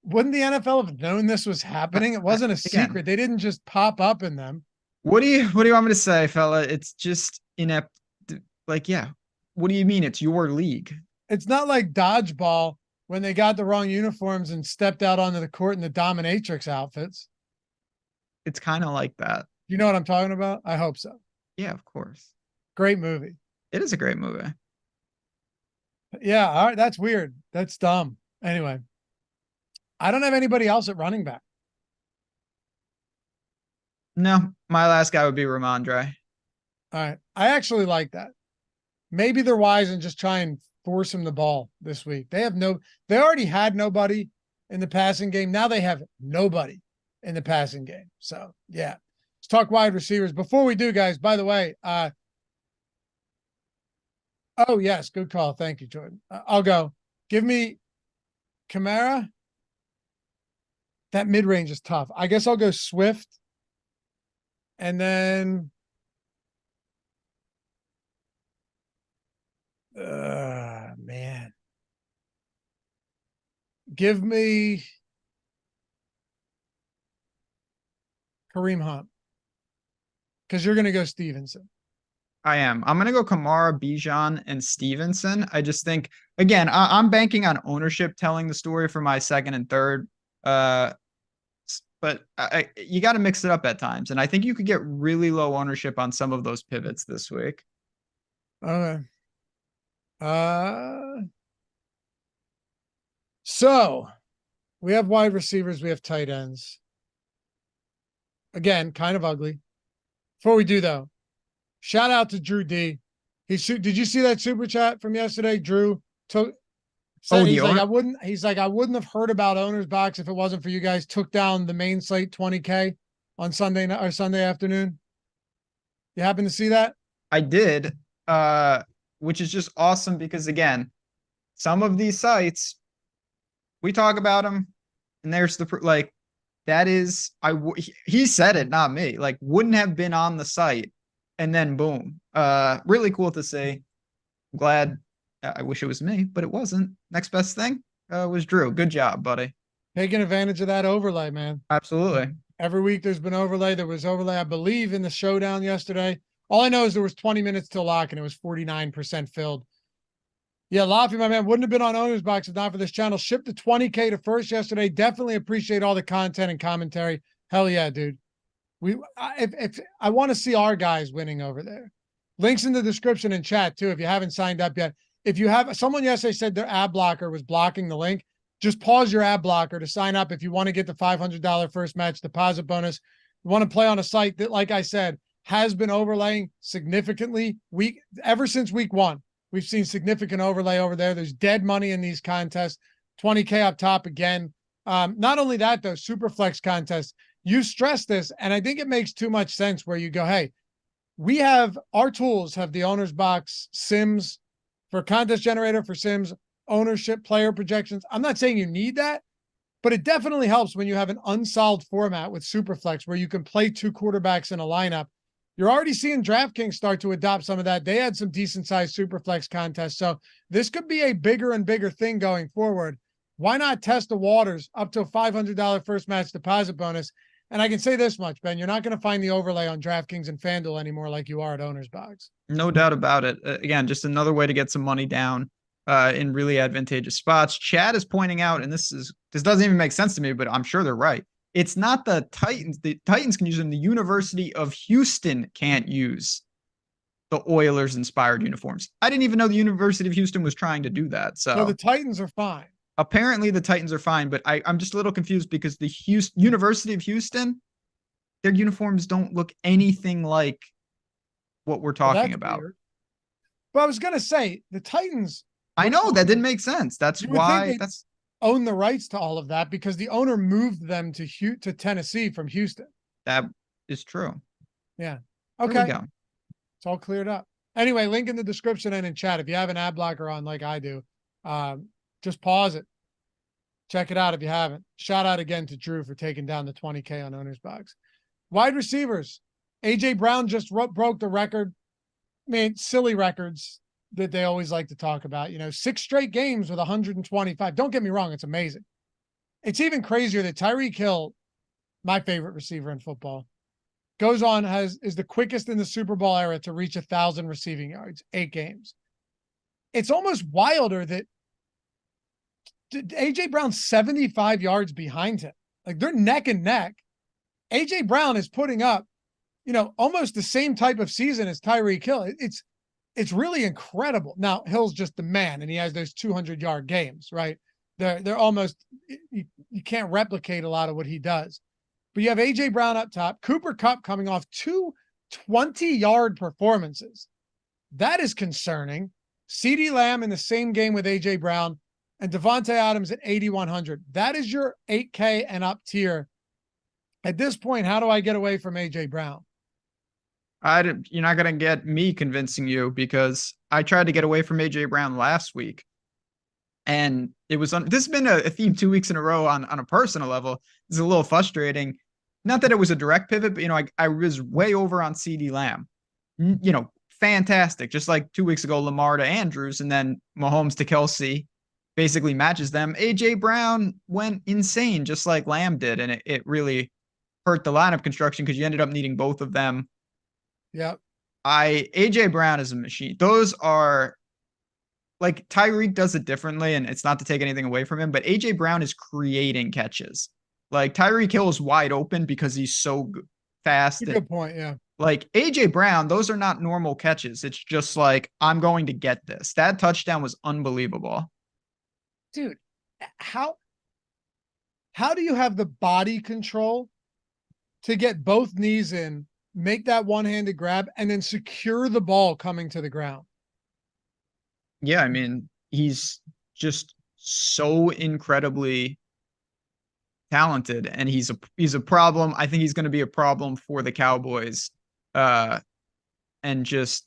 Wouldn't the NFL have known this was happening? It wasn't a secret. They didn't just pop up in them. What do you want me to say, fella? It's just inept. Like, yeah. What do you mean? It's your league. It's not like dodgeball when they got the wrong uniforms and stepped out onto the court in the dominatrix outfits. It's kind of like that. You know what I'm talking about? I hope so. Yeah, of course. Great movie. It is a great movie. Yeah, all right. That's weird. That's dumb. Anyway, I don't have anybody else at running back. No, my last guy would be Ramondre. All right. I actually like that. Maybe they're wise and just try and force him the ball this week. They already had nobody in the passing game. Now they have nobody in the passing game. So yeah, let's talk wide receivers. Before we do, guys, by the way, oh yes, good call. Thank you, Jordan. I'll go. Give me Kamara. That mid-range is tough. I guess I'll go Swift. And then man. Give me Kareem Hunt. Because you're going to go Stevenson. I am. I'm going to go Kamara, Bijan, and Stevenson. I just think, again, I'm banking on ownership telling the story for my second and third. But you got to mix it up at times. And I think you could get really low ownership on some of those pivots this week. Okay. So we have wide receivers. We have tight ends. Again, kind of ugly. Before we do though, shout out to Drew D. Did you see that super chat from yesterday? Drew said he's like, I wouldn't have heard about Owner's Box if it wasn't for you guys. Took down the main slate 20K on Sunday night or Sunday afternoon. You happen to see that? I did, which is just awesome because again, some of these sites, we talk about them, and there's that is he said it, not me. Like, wouldn't have been on the site, and then boom, really cool to see. I'm glad. I wish it was me, but it wasn't. Next best thing was Drew. Good job, buddy. Taking advantage of that overlay, man. Absolutely. Every week there's been overlay. There was overlay, I believe, in the showdown yesterday. All I know is there was 20 minutes till lock and it was 49% filled. Yeah, Laffy, my man, wouldn't have been on Owner's Box if not for this channel. Shipped to 20K to first yesterday. Definitely appreciate all the content and commentary. Hell yeah, dude. If I want to see our guys winning over there. Links in the description and chat too if you haven't signed up yet. If you have someone yesterday said their ad blocker was blocking the link, just pause your ad blocker to sign up if you want to get the $500 first match deposit bonus. You want to play on a site that, like I said, has been overlaying significantly ever since week 1. We've seen significant overlay over there. There's dead money in these contests. 20K up top again. Not only that though, Superflex contests. You stress this, and I think it makes too much sense where you go, hey, our tools have the Owner's Box sims for contest generator, for sims, ownership, player projections. I'm not saying you need that, but it definitely helps when you have an unsolved format with Superflex where you can play 2 quarterbacks in a lineup. You're already seeing DraftKings start to adopt some of that. They had some decent sized Superflex contests. So this could be a bigger and bigger thing going forward. Why not test the waters up to a $500 first match deposit bonus? And I can say this much, Ben, you're not going to find the overlay on DraftKings and FanDuel anymore like you are at Owner's Box. No doubt about it. Again, just another way to get some money down in really advantageous spots. Chad is pointing out, and this doesn't even make sense to me, but I'm sure they're right. It's not the Titans. The Titans can use them. The University of Houston can't use the Oilers inspired uniforms. I didn't even know the University of Houston was trying to do that. So the So Titans are fine. apparently the Titans are fine, but I'm just a little confused because the University of Houston, their uniforms don't look anything like what we're Well, talking that's about. weird. But I was gonna say the Titans. I know that didn't make sense. That's You would think why they own the rights to all of that because the owner moved them to Tennessee from Houston. that is true. Yeah. There we Okay. go. It's all cleared up. Anyway, link in the description and in chat. If you have an ad blocker on like I do, just pause it. Check it out if you haven't. Shout out again to Drew for taking down the 20K on Owner's Box. Wide receivers. AJ Brown just broke the record. I mean, silly records that they always like to talk about. 6 straight games with 125. Don't get me wrong, it's amazing. It's even crazier that Tyreek Hill, my favorite receiver in football, goes on, is the quickest in the Super Bowl era to reach 1,000 receiving yards, 8 games. It's almost wilder that AJ Brown's 75 yards behind him. Like they're neck and neck. AJ Brown is putting up, almost the same type of season as Tyreek Hill. It's really incredible. Now Hill's just the man, and he has those 200-yard games, right? They're almost, you can't replicate a lot of what he does. But you have AJ Brown up top, Cooper Kupp coming off 2 20-yard performances. That is concerning. CeeDee Lamb in the same game with AJ Brown, and Devontae Adams at 8,100. That is your 8K and up tier. At this point, how do I get away from AJ Brown? You're not going to get me convincing you because I tried to get away from AJ Brown last week. And it was this has been a theme 2 weeks in a row on a personal level. It's a little frustrating. Not that it was a direct pivot, but I was way over on CeeDee Lamb. Fantastic. Just like 2 weeks ago, Lamar to Andrews and then Mahomes to Kelsey basically matches them. AJ Brown went insane just like Lamb did, and it really hurt the lineup construction because you ended up needing both of them. Yep. AJ Brown is a machine. Those are like Tyreek does it differently, and it's not to take anything away from him, but AJ Brown is creating catches. Like Tyreek Hill is wide open because he's so fast. Good point. Yeah. Like AJ Brown, those are not normal catches. It's just like, I'm going to get this. That touchdown was unbelievable. Dude, how do you have the body control to get both knees in, make that one-handed grab, and then secure the ball coming to the ground? Yeah, I mean, he's just so incredibly talented, and he's a problem. I think he's going to be a problem for the Cowboys. And just,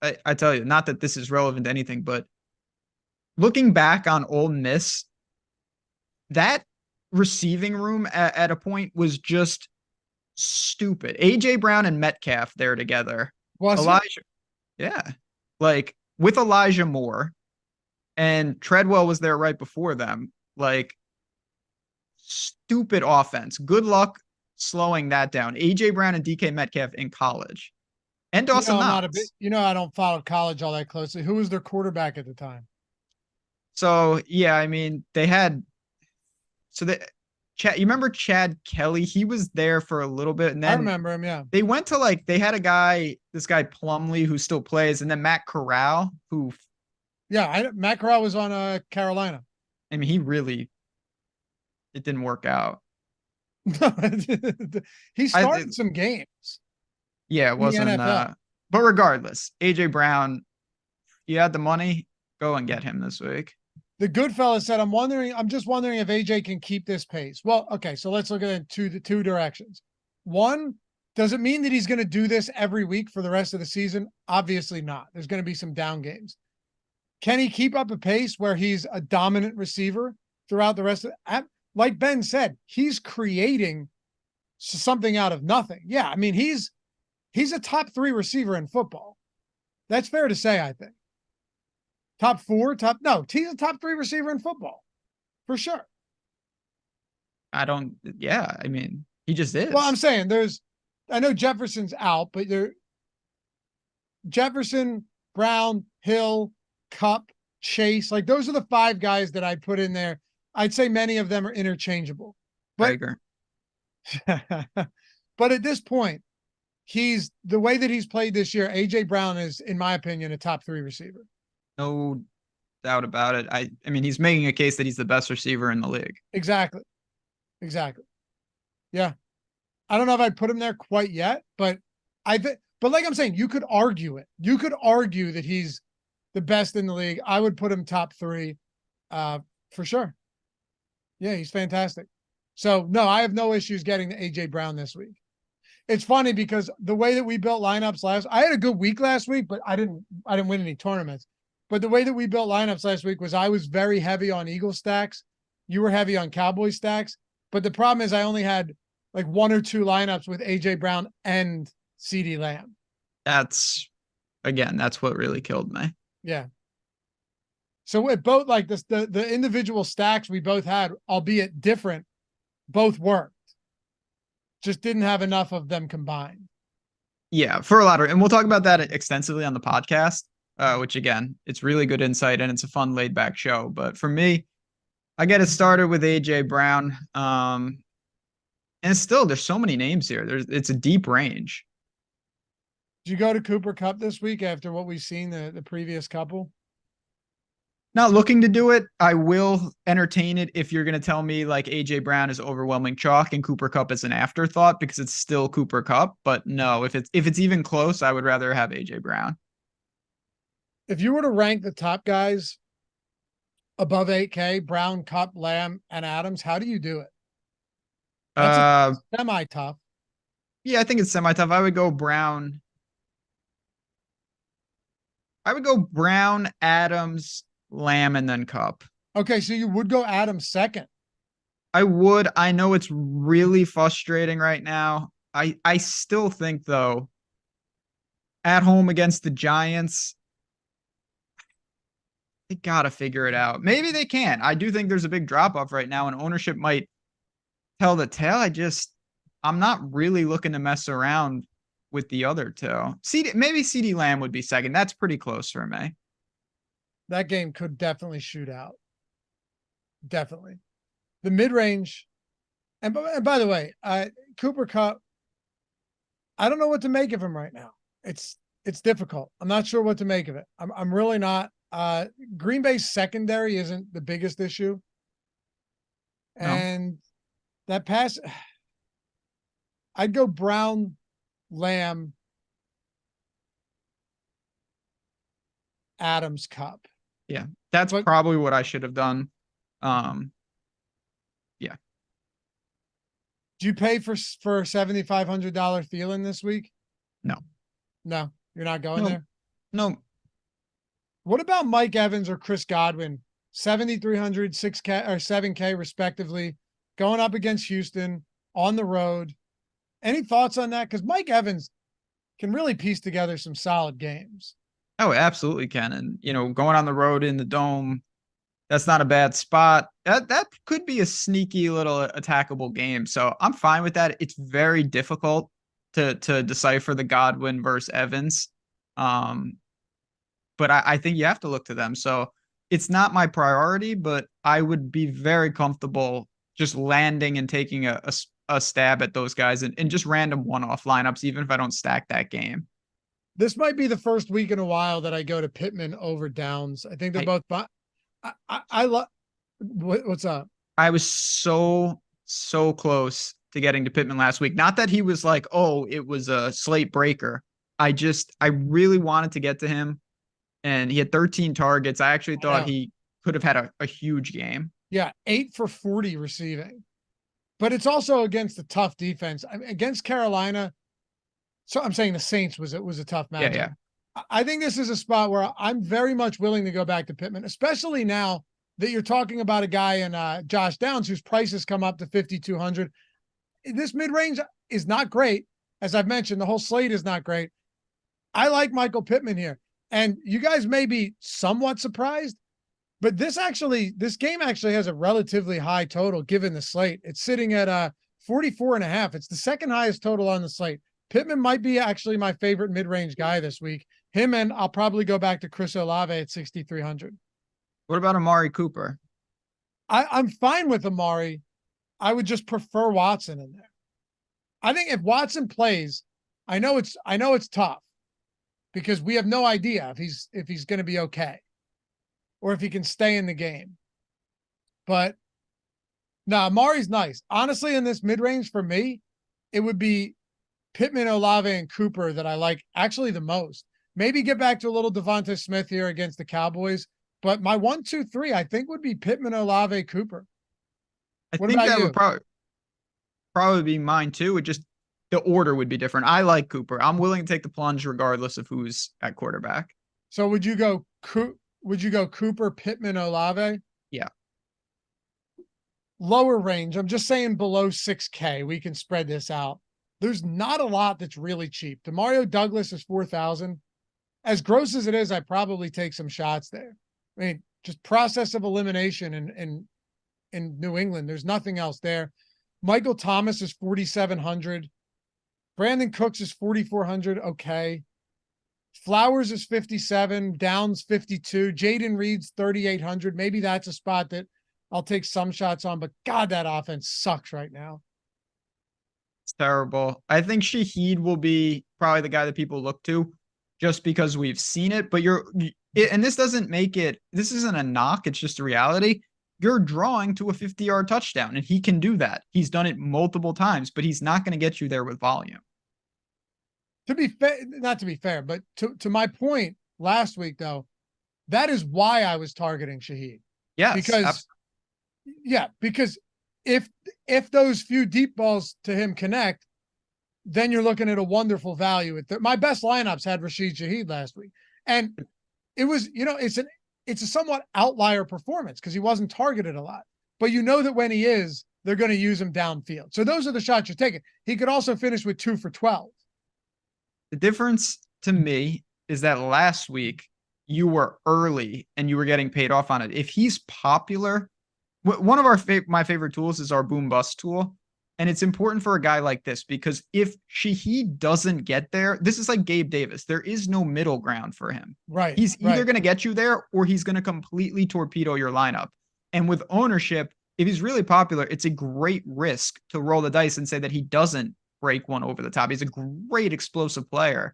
I tell you, not that this is relevant to anything, but looking back on Ole Miss, that receiving room at a point was just stupid. AJ Brown and Metcalf there together. Elijah, yeah, like with Elijah Moore, and Treadwell was there right before them. Like stupid offense. Good luck slowing that down. AJ Brown and DK Metcalf in college, and Dawson Knox. I don't follow college all that closely. Who was their quarterback at the time? So yeah, I mean they had. So they. Chad, you remember Chad Kelly? He was there for a little bit, and then I remember him. Yeah, they went to they had this guy Plumlee who still plays, and then Matt Corral who. Yeah, Matt Corral was on Carolina. I mean, it didn't work out. He started some games. Yeah, it wasn't. But regardless, AJ Brown, you had the money, go and get him this week. The good fella said, I'm just wondering if AJ can keep this pace. Well, okay, so let's look at it in two directions. One, does it mean that he's going to do this every week for the rest of the season? Obviously not. There's going to be some down games. Can he keep up a pace where he's a dominant receiver throughout the rest of like Ben said, he's creating something out of nothing. Yeah, I mean, he's a top 3 receiver in football. That's fair to say, I think. Top 4, he's a top 3 receiver in football. For sure. I mean, he just is. Well, I'm saying I know Jefferson's out, but Jefferson, Brown, Hill, Kupp, Chase, like those are the 5 guys that I'd put in there. I'd say many of them are interchangeable. But, I agree. but at this point, he's the way that he's played this year. AJ Brown is, in my opinion, a top 3 receiver. No doubt about it. I mean, he's making a case that he's the best receiver in the league. Exactly. Yeah. I don't know if I'd put him there quite yet, but but like I'm saying, you could argue it. You could argue that he's the best in the league. I would put him top 3 for sure. Yeah, he's fantastic. So no, I have no issues getting the AJ Brown this week. It's funny because the way that we built lineups I had a good week last week, but I didn't win any tournaments. But the way that we built lineups last week was I was very heavy on Eagle stacks. You were heavy on Cowboy stacks. But the problem is I only had like 1 or 2 lineups with AJ Brown and CeeDee Lamb. That's what really killed me. Yeah. So with both like this, the individual stacks we both had, albeit different, both worked. Just didn't have enough of them combined. Yeah, for a lot of, and we'll talk about that extensively on the podcast, which again, it's really good insight and it's a fun laid back show. But for me, I get it started with AJ Brown. And still, there's so many names here. It's a deep range. Did you go to Cooper Kupp this week after what we've seen the previous couple? Not looking to do it. I will entertain it if you're going to tell me like AJ Brown is overwhelming chalk and Cooper Kupp is an afterthought because it's still Cooper Kupp. But no, if it's even close, I would rather have AJ Brown. If you were to rank the top guys above 8K, Brown, Kupp, Lamb, and Adams, how do you do it? That's semi-tough. Yeah, I think it's semi-tough. I would go Brown, Adams, Lamb, and then Kupp. Okay, so you would go Adams second. I would. I know it's really frustrating right now. I still think, though, at home against the Giants, they got to figure it out. Maybe they can. I do think there's a big drop-off right now, and ownership might tell the tale. I'm not really looking to mess around with the other two. Maybe CeeDee Lamb would be second. That's pretty close for me. That game could definitely shoot out. Definitely. The mid-range, and by the way, Cooper Kupp, I don't know what to make of him right now. It's difficult. I'm not sure what to make of it. I'm really not. Green Bay's secondary isn't the biggest issue. No. And that pass, I'd go Brown, Lamb, Adams, Kupp. Yeah, that's probably what I should have done. Yeah. Do you pay for $7,500 Thielen this week? No, you're not going there. No. What about Mike Evans or Chris Godwin? 7,300, 6K or 7K respectively, going up against Houston on the road. Any thoughts on that? Because Mike Evans can really piece together some solid games. Oh, absolutely can. And, going on the road in the dome, that's not a bad spot. That could be a sneaky little attackable game. So I'm fine with that. It's very difficult to decipher the Godwin versus Evans. But I think you have to look to them. So it's not my priority, but I would be very comfortable just landing and taking a stab at those guys and just random one-off lineups, even if I don't stack that game. This might be the first week in a while that I go to Pittman over Downs. I think they're both fine. I love what's up. I was so close to getting to Pittman last week. Not that he was like, oh, it was a slate breaker. I really wanted to get to him, and he had 13 targets. I actually thought he could have had a huge game. Yeah, 8 for 40 receiving. But it's also against a tough defense. Against Carolina, so I'm saying the Saints was a tough matchup. Yeah. I think this is a spot where I'm very much willing to go back to Pittman, especially now that you're talking about a guy in Josh Downs whose prices come up to 5,200. This mid-range is not great. As I've mentioned, the whole slate is not great. I like Michael Pittman here. And you guys may be somewhat surprised, but this game actually has a relatively high total given the slate. It's sitting at 44.5. It's the second highest total on the slate. Pittman might be actually my favorite mid-range guy this week. Him, and I'll probably go back to Chris Olave at 6,300. What about Amari Cooper? I'm fine with Amari. I would just prefer Watson in there. I think if Watson plays, I know it's tough because we have no idea if he's going to be okay or if he can stay in the game. But no, Amari's nice. Honestly, in this mid range for me, it would be Pittman, Olave, and Cooper that I like actually the most. Maybe get back to a little Devonta Smith here against the Cowboys. But my 1, 2, 3, I think would be Pittman, Olave, Cooper. I What think about that you? would probably be mine too. It just the order would be different. I like Cooper. I'm willing to take the plunge regardless of who's at quarterback. So would you go Cooper, Pittman, Olave? Yeah. Lower range. I'm just saying below 6K. We can spread this out. There's not a lot that's really cheap. Demario Douglas is 4,000. As gross as it is, I probably take some shots there. I mean, just process of elimination in New England. There's nothing else there. Michael Thomas is 4,700. Brandon Cooks is 4,400. Okay. Flowers is 57. Downs 52. Jaden Reed's 3,800. Maybe that's a spot that I'll take some shots on, but God, that offense sucks right now. It's terrible. I think Shaheed will be probably the guy that people look to just because we've seen it, but and this doesn't make it, this isn't a knock. It's just a reality. You're drawing to a 50-yard touchdown and he can do that. He's done it multiple times, but he's not going to get you there with volume. To be fair, not to be fair, but to my point last week though, that is why I was targeting Shaheed. Yes, because because if those few deep balls to him connect, then you're looking at a wonderful value. My best lineups had Rashid Shaheed last week, and it was, it's a somewhat outlier performance because he wasn't targeted a lot. But you know that when he is, they're going to use him downfield. So those are the shots you're taking. He could also finish with 2 for 12. The difference to me is that last week you were early and you were getting paid off on it. If he's popular, one of my favorite tools is our boom bust tool. And it's important for a guy like this because if Shaheed doesn't get there, this is like Gabe Davis. There is no middle ground for him. Right. He's either going to get you there or he's going to completely torpedo your lineup. And with ownership, if he's really popular, it's a great risk to roll the dice and say that he doesn't break one over the top. He's a great explosive player.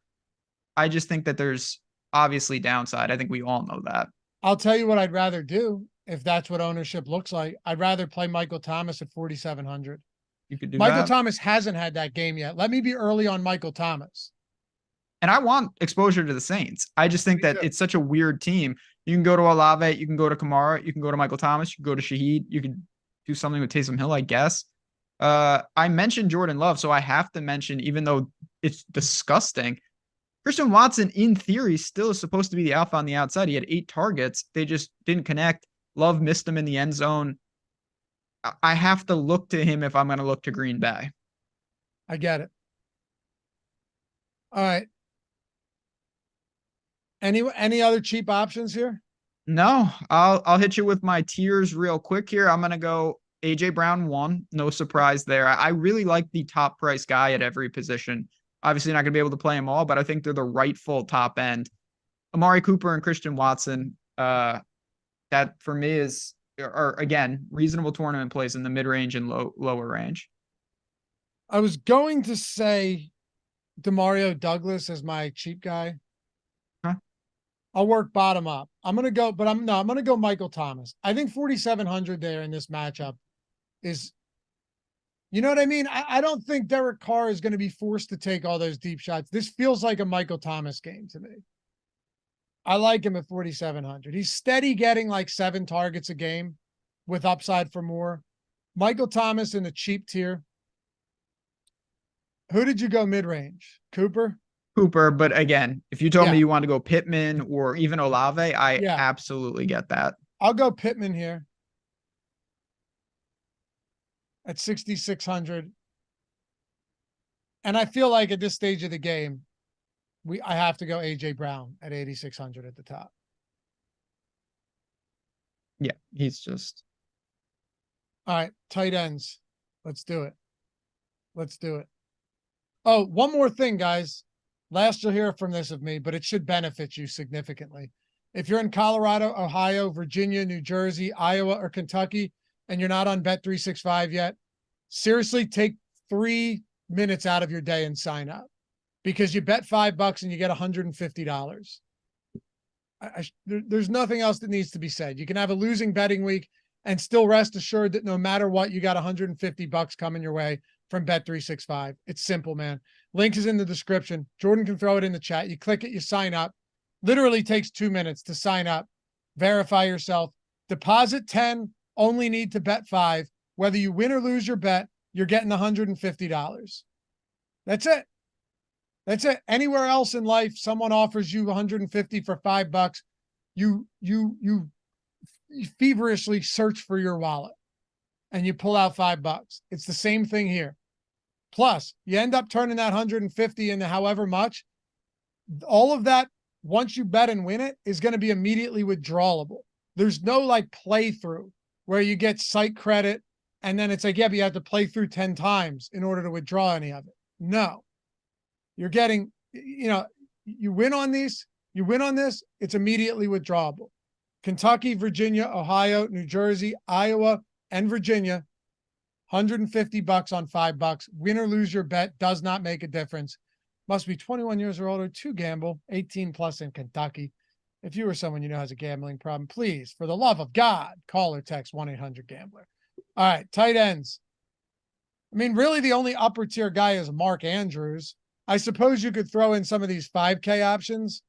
I just think that there's obviously downside. I think we all know that. I'll tell you what I'd rather do if that's what ownership looks like. I'd rather play Michael Thomas at 4,700. You could do Michael that. Thomas hasn't had that game yet. Let me be early on Michael Thomas. And I want exposure to the Saints. I just think that it's such a weird team. You can go to Olave, you can go to Kamara, you can go to Michael Thomas, you can go to Shaheed, you can do something with Taysom Hill, I guess. I mentioned Jordan Love, so I have to mention, even though it's disgusting, Christian Watson, in theory, still is supposed to be the alpha on the outside. He had 8 targets. They just didn't connect. Love missed him in the end zone. I have to look to him if I'm going to look to Green Bay. I get it. All right. Any other cheap options here? No, I'll hit you with my tiers real quick here. I'm going to go AJ Brown 1. No surprise there. I really like the top price guy at every position. Obviously not going to be able to play them all, but I think they're the rightful top end. Amari Cooper and Christian Watson, that for me are again, reasonable tournament plays in the mid-range and lower range. I was going to say Demario Douglas as my cheap guy. Huh? I'll work bottom up. I'm going to go Michael Thomas. I think 4,700 there in this matchup is, you know what I mean? I don't think Derek Carr is going to be forced to take all those deep shots. This feels like a Michael Thomas game to me. I like him at 4,700. He's steady getting like 7 targets a game with upside for more. Michael Thomas in the cheap tier. Who did you go mid-range? Cooper? Cooper, but again, if you told me you want to go Pittman or even Olave, I absolutely get that. I'll go Pittman here at 6,600. And I feel like at this stage of the game, I have to go AJ Brown at 8,600 at the top. Yeah, he's just. All right, tight ends. Let's do it. Let's do it. Oh, one more thing, guys. Last you'll hear from this of me, but it should benefit you significantly. If you're in Colorado, Ohio, Virginia, New Jersey, Iowa, or Kentucky, and you're not on Bet365 yet, seriously take 3 minutes out of your day and sign up. because you bet $5 and you get $150. There's nothing else that needs to be said. You can have a losing betting week and still rest assured that no matter what, you got $150 coming your way from Bet365. It's simple, man. Link is in the description. Jordan can throw it in the chat. You click it, you sign up. Literally takes 2 minutes to sign up, verify yourself, deposit 10, only need to bet 5. Whether you win or lose your bet, you're getting $150. That's it. That's it. Anywhere else in life, someone offers you 150 for $5. You feverishly search for your wallet and you pull out $5. It's the same thing here. Plus, you end up turning that 150 into however much. All of that, once you bet and win it, is going to be immediately withdrawable. There's no like playthrough where you get site credit and then it's like, yeah, but you have to play through 10 times in order to withdraw any of it. No. You're getting, you win on these, you win on this, it's immediately withdrawable. Kentucky, Virginia, Ohio, New Jersey, Iowa, and Virginia, $150 on $5. Win or lose your bet does not make a difference. Must be 21 years or older to gamble, 18 plus in Kentucky. If you or someone you know has a gambling problem, please, for the love of God, call or text 1-800-GAMBLER. All right, tight ends. I mean, really the only upper tier guy is Mark Andrews. I suppose you could throw in some of these 5K options,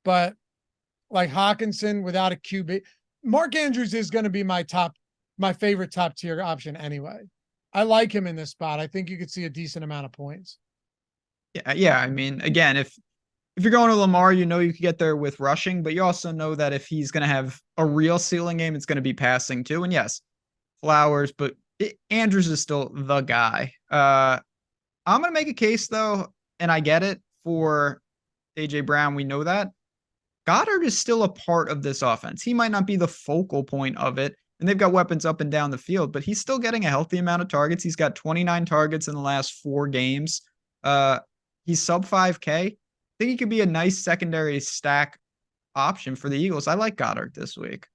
but like Hawkinson without a QB, Mark Andrews is going to be my favorite top tier option anyway. I like him in this spot. I think you could see a decent amount of points. Yeah. I mean, again, if you're going to Lamar, you know you could get there with rushing, but you also know that if he's going to have a real ceiling game, it's going to be passing too. And yes, Flowers, but Andrews is still the guy. I'm going to make a case though, and I get it for AJ Brown. We know that Goddard is still a part of this offense. He might not be the focal point of it, and they've got weapons up and down the field, but he's still getting a healthy amount of targets. He's got 29 targets in the last 4 games. He's sub 5K. I think he could be a nice secondary stack option for the Eagles. I like Goddard this week.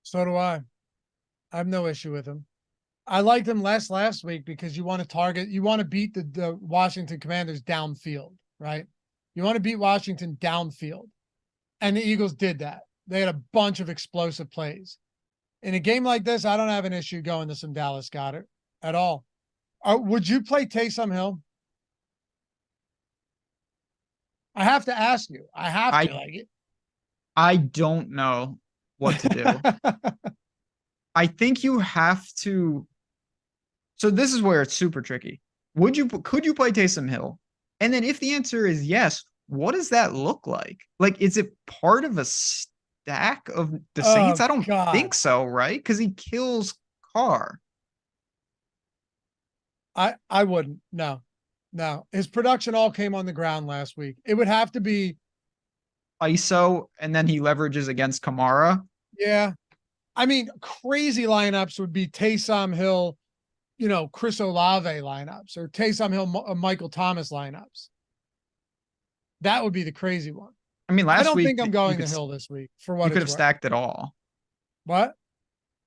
So do I. I have no issue with him. I liked him less last week because you want to beat the Washington Commanders downfield, right? You want to beat Washington downfield. And the Eagles did that. They had a bunch of explosive plays. In a game like this, I don't have an issue going to some Dallas Goedert at all. Would you play Taysom Hill? I have to ask you. I don't know what to do. I think you have to. So this is where it's super tricky. Could you play Taysom Hill? And then if the answer is yes, what does that look like? Like, is it part of a stack of the Saints? I don't think so, right? Because he kills Carr. I wouldn't. No. His production all came on the ground last week. It would have to be ISO, and then he leverages against Kamara. Yeah. I mean, crazy lineups would be Taysom Hill, Chris Olave lineups, or Taysom Hill, Michael Thomas lineups. That would be the crazy one. I mean, I don't think I'm going to Hill this week for what you could have stacked it all. What?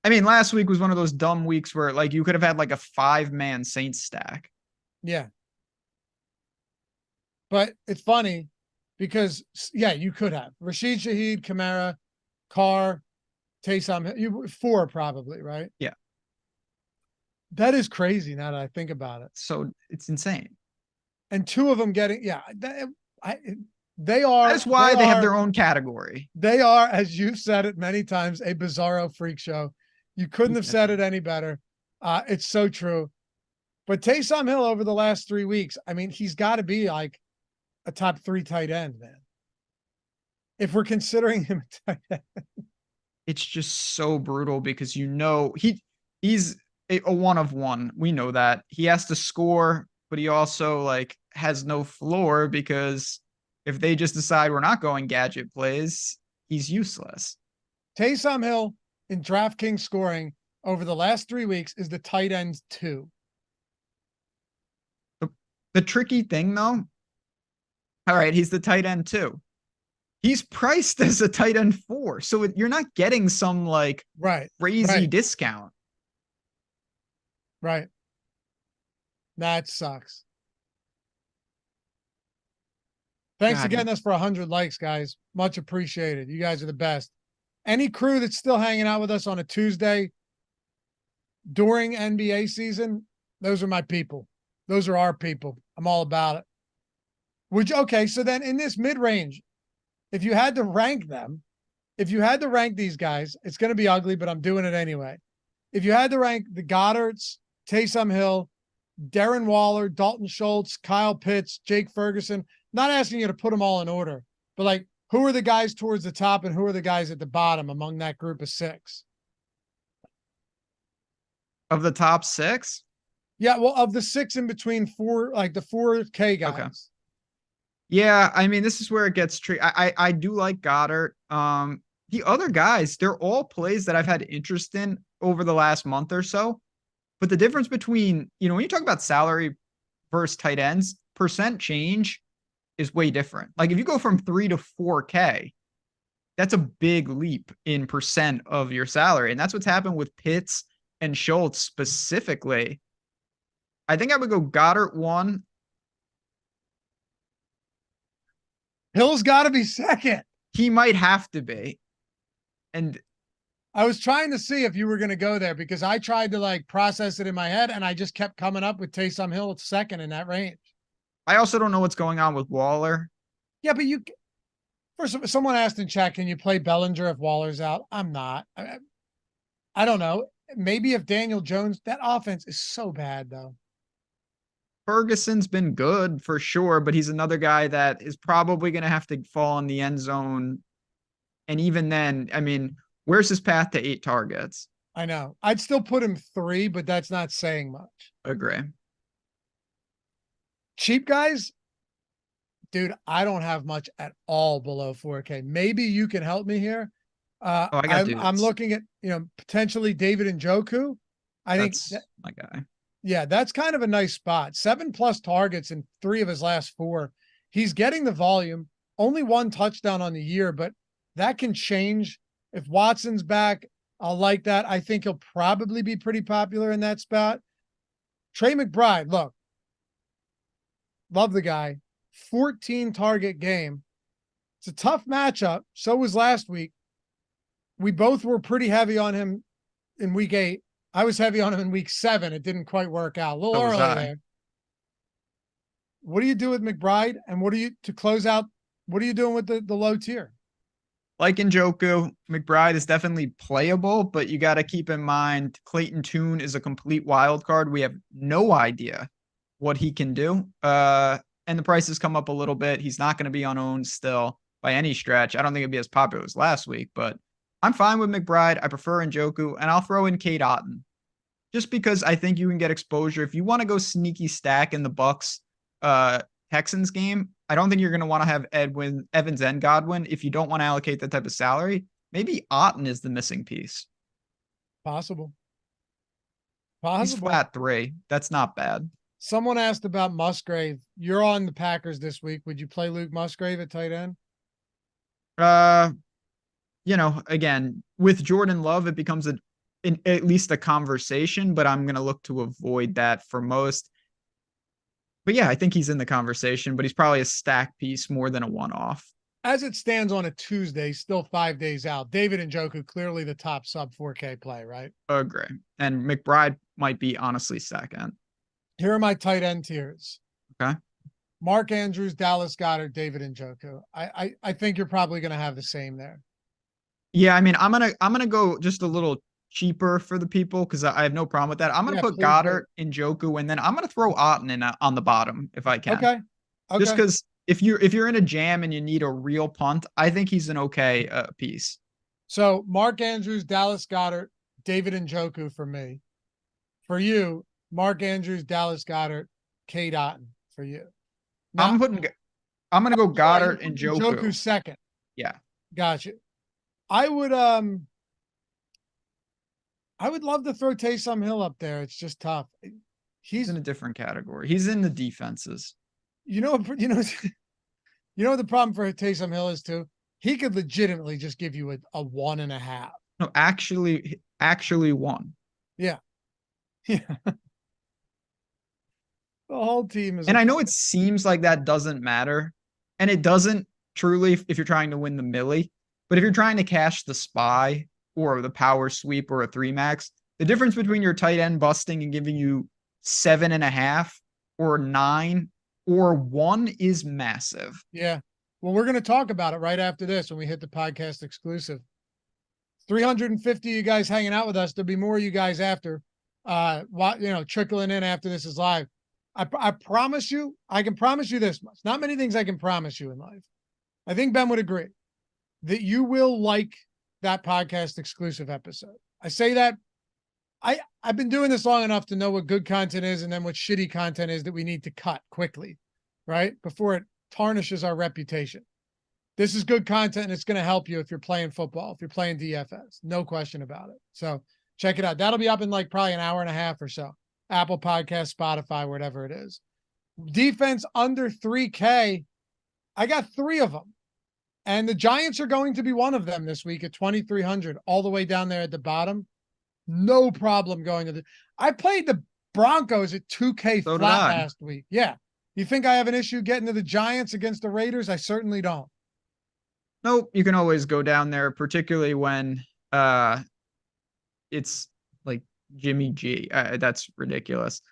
I mean, last week was one of those dumb weeks where like you could have had like a 5-man Saints stack. Yeah. But it's funny because you could have Rashid Shaheed, Kamara, Carr, Taysom Hill, 4 probably, right? Yeah. That is crazy now that I think about it. So it's insane. And 2 of them getting, they are. That's why they have their own category. They are, as you've said it many times, a bizarro freak show. You couldn't have said it any better. It's so true. But Taysom Hill over the last 3 weeks, I mean, he's got to be like a top 3 tight end, man. If we're considering him a tight end. It's just so brutal because he's a 1 of 1. We know that. He has to score, but he also like has no floor because if they just decide we're not going gadget plays, he's useless. Taysom Hill in DraftKings scoring over the last 3 weeks is the tight end 2. The tricky thing though, all right, he's the tight end 2. He's priced as a tight end 4. So you're not getting some like crazy discount. Right. That sucks. Thanks for God, getting us for 100 likes, guys. Much appreciated. You guys are the best. Any crew that's still hanging out with us on a Tuesday during NBA season, those are my people. Those are our people. I'm all about it. Okay, so then in this mid-range, if you had to rank them, if you had to rank these guys, it's going to be ugly, but I'm doing it anyway. If you had to rank the Goddards, Taysom Hill, Darren Waller, Dalton Schultz, Kyle Pitts, Jake Ferguson, not asking you to put them all in order, but like, who are the guys towards the top and who are the guys at the bottom among that group of 6? of the top 6? Yeah, well, of the 6 in between 4, like the 4K guys. Okay. Yeah, I mean, this is where it gets tricky. I do like Goddard. The other guys, they're all plays that I've had interest in over the last month or so. But the difference between, when you talk about salary versus tight ends, percent change is way different. Like if you go from 3 to 4K, that's a big leap in percent of your salary. And that's what's happened with Pitts and Schultz specifically. I think I would go Goddard 1. Hill's got to be second. He might have to be. And I was trying to see if you were going to go there because I tried to like process it in my head and I just kept coming up with Taysom Hill second in that range. I also don't know what's going on with Waller. Yeah, but first, someone asked in chat, can you play Bellinger if Waller's out? I'm not. I don't know. Maybe if Daniel Jones, that offense is so bad though. Ferguson's been good for sure, but he's another guy that is probably going to have to fall in the end zone. And even then, I mean, where's his path to 8 targets? I know. I'd still put him 3, but that's not saying much. Agree. Cheap guys, dude, I don't have much at all below 4K. Maybe you can help me here. I'm looking at, potentially David Njoku. I think my guy. Yeah, that's kind of a nice spot. 7+ targets in 3 of his last 4. He's getting the volume, only 1 touchdown on the year, but that can change. If Watson's back, I'll like that. I think he'll probably be pretty popular in that spot. Trey McBride, look, love the guy. 14 target game. It's a tough matchup. So was last week. We both were pretty heavy on him in week 8. I was heavy on him in week 7. It didn't quite work out. A little early there. What do you do with McBride? And what do you, to close out, what are you doing with the low tier? Like Njoku, McBride is definitely playable, but you got to keep in mind Clayton Tune is a complete wild card. We have no idea what he can do. And the prices come up a little bit. He's not going to be unowned still by any stretch. I don't think it'd be as popular as last week, but I'm fine with McBride. I prefer Njoku, and I'll throw in Cade Otton just because I think you can get exposure. If you want to go sneaky stack in the Bucks Texans game, I don't think you're going to want to have Evans and Godwin. If you don't want to allocate that type of salary, maybe Otton is the missing piece. Possible. He's flat 3. That's not bad. Someone asked about Musgrave. You're on the Packers this week. Would you play Luke Musgrave at tight end? Again, with Jordan Love, it becomes at least a conversation, but I'm going to look to avoid that for most. But yeah, I think he's in the conversation, but he's probably a stack piece more than a one-off. As it stands on a Tuesday, still 5 days out, David Njoku, clearly the top sub 4K play, right? Agree. And McBride might be honestly second. Here are my tight end tiers. Okay. Mark Andrews, Dallas Goedert, David Njoku. I think you're probably going to have the same there. Yeah, I mean, I'm gonna go just a little cheaper for the people because I have no problem with that. I'm gonna put Goddard, Njoku, and then I'm gonna throw Otton in on the bottom if I can. Okay. Just because if you're in a jam and you need a real punt, I think he's an okay piece. So Mark Andrews, Dallas Goedert, David Njoku for me. For you, Mark Andrews, Dallas Goedert, Cade Otton for you. Now, I'm gonna go Goddard and Njoku. Njoku second. Yeah. Gotcha. I would love to throw Taysom Hill up there. It's just tough. He's in a different category. He's in the defenses. You know what the problem for Taysom Hill is too? He could legitimately just give you a 1.5. No, actually 1. Yeah. Yeah. The whole team is. And I know it seems like that doesn't matter. And it doesn't truly, if you're trying to win the milli, but if you're trying to cash the spy or the power sweep or a 3-max, the difference between your tight end busting and giving you 7.5 or 9 or 1 is massive. Yeah. Well, we're going to talk about it right after this when we hit the podcast exclusive. 350 of you guys hanging out with us. There'll be more of you guys after, trickling in after this is live. I promise you, I can promise you this much. Not many things I can promise you in life. I think Ben would agree that you will like that podcast exclusive episode. I say that I've been doing this long enough to know what good content is and then what shitty content is that we need to cut quickly, right? Before it tarnishes our reputation. This is good content and it's going to help you if you're playing football, if you're playing DFS, no question about it. So check it out. That'll be up in like probably an hour and a half or so. Apple Podcast, Spotify, whatever it is. Defense under 3K. I got 3 of them. And the Giants are going to be one of them this week at 2,300, all the way down there at the bottom. No problem going to I played the Broncos at 2K flat last week. Yeah. You think I have an issue getting to the Giants against the Raiders? I certainly don't. Nope. You can always go down there, particularly when it's like Jimmy G. That's ridiculous.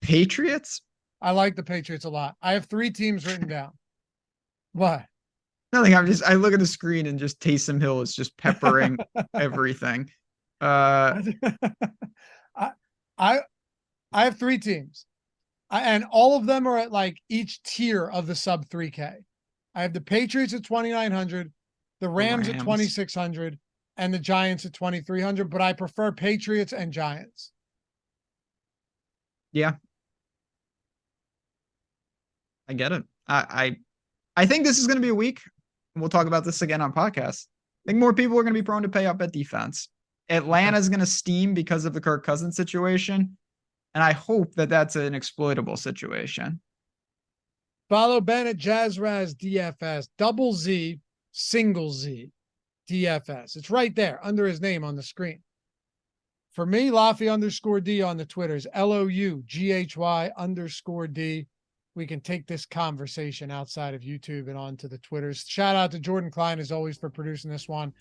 Patriots? I like the Patriots a lot. I have 3 teams written down. What? Nothing. I look at the screen and just Taysom Hill is just peppering everything. I have 3 teams. And all of them are at like each tier of the sub 3K. I have the Patriots at 2,900, the Rams at 2,600, and the Giants at 2,300, but I prefer Patriots and Giants. Yeah. I get it. I think this is going to be a week, and we'll talk about this again on podcast. I think more people are going to be prone to pay up at defense. Atlanta's going to steam because of the Kirk Cousins situation, and I hope that that's an exploitable situation. Follow Ben at JazzRaz DFS, double Z, single Z, DFS. It's right there under his name on the screen. For me, Loughran_D on the Twitters, LOUGHY_D. We can take this conversation outside of YouTube and onto the Twitters. Shout out to Jordan Klein, as always, for producing this one.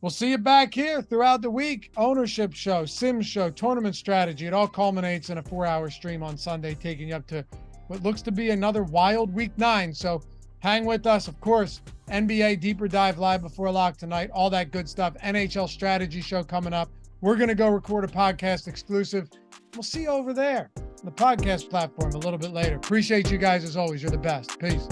We'll see you back here throughout the week. Ownership show, sim show, tournament strategy. It all culminates in a 4-hour stream on Sunday, taking you up to what looks to be another wild week 9. So hang with us. Of course, NBA Deeper Dive live before lock tonight. All that good stuff. NHL strategy show coming up. We're going to go record a podcast exclusive. We'll see you over there on the podcast platform a little bit later. Appreciate you guys as always. You're the best. Peace.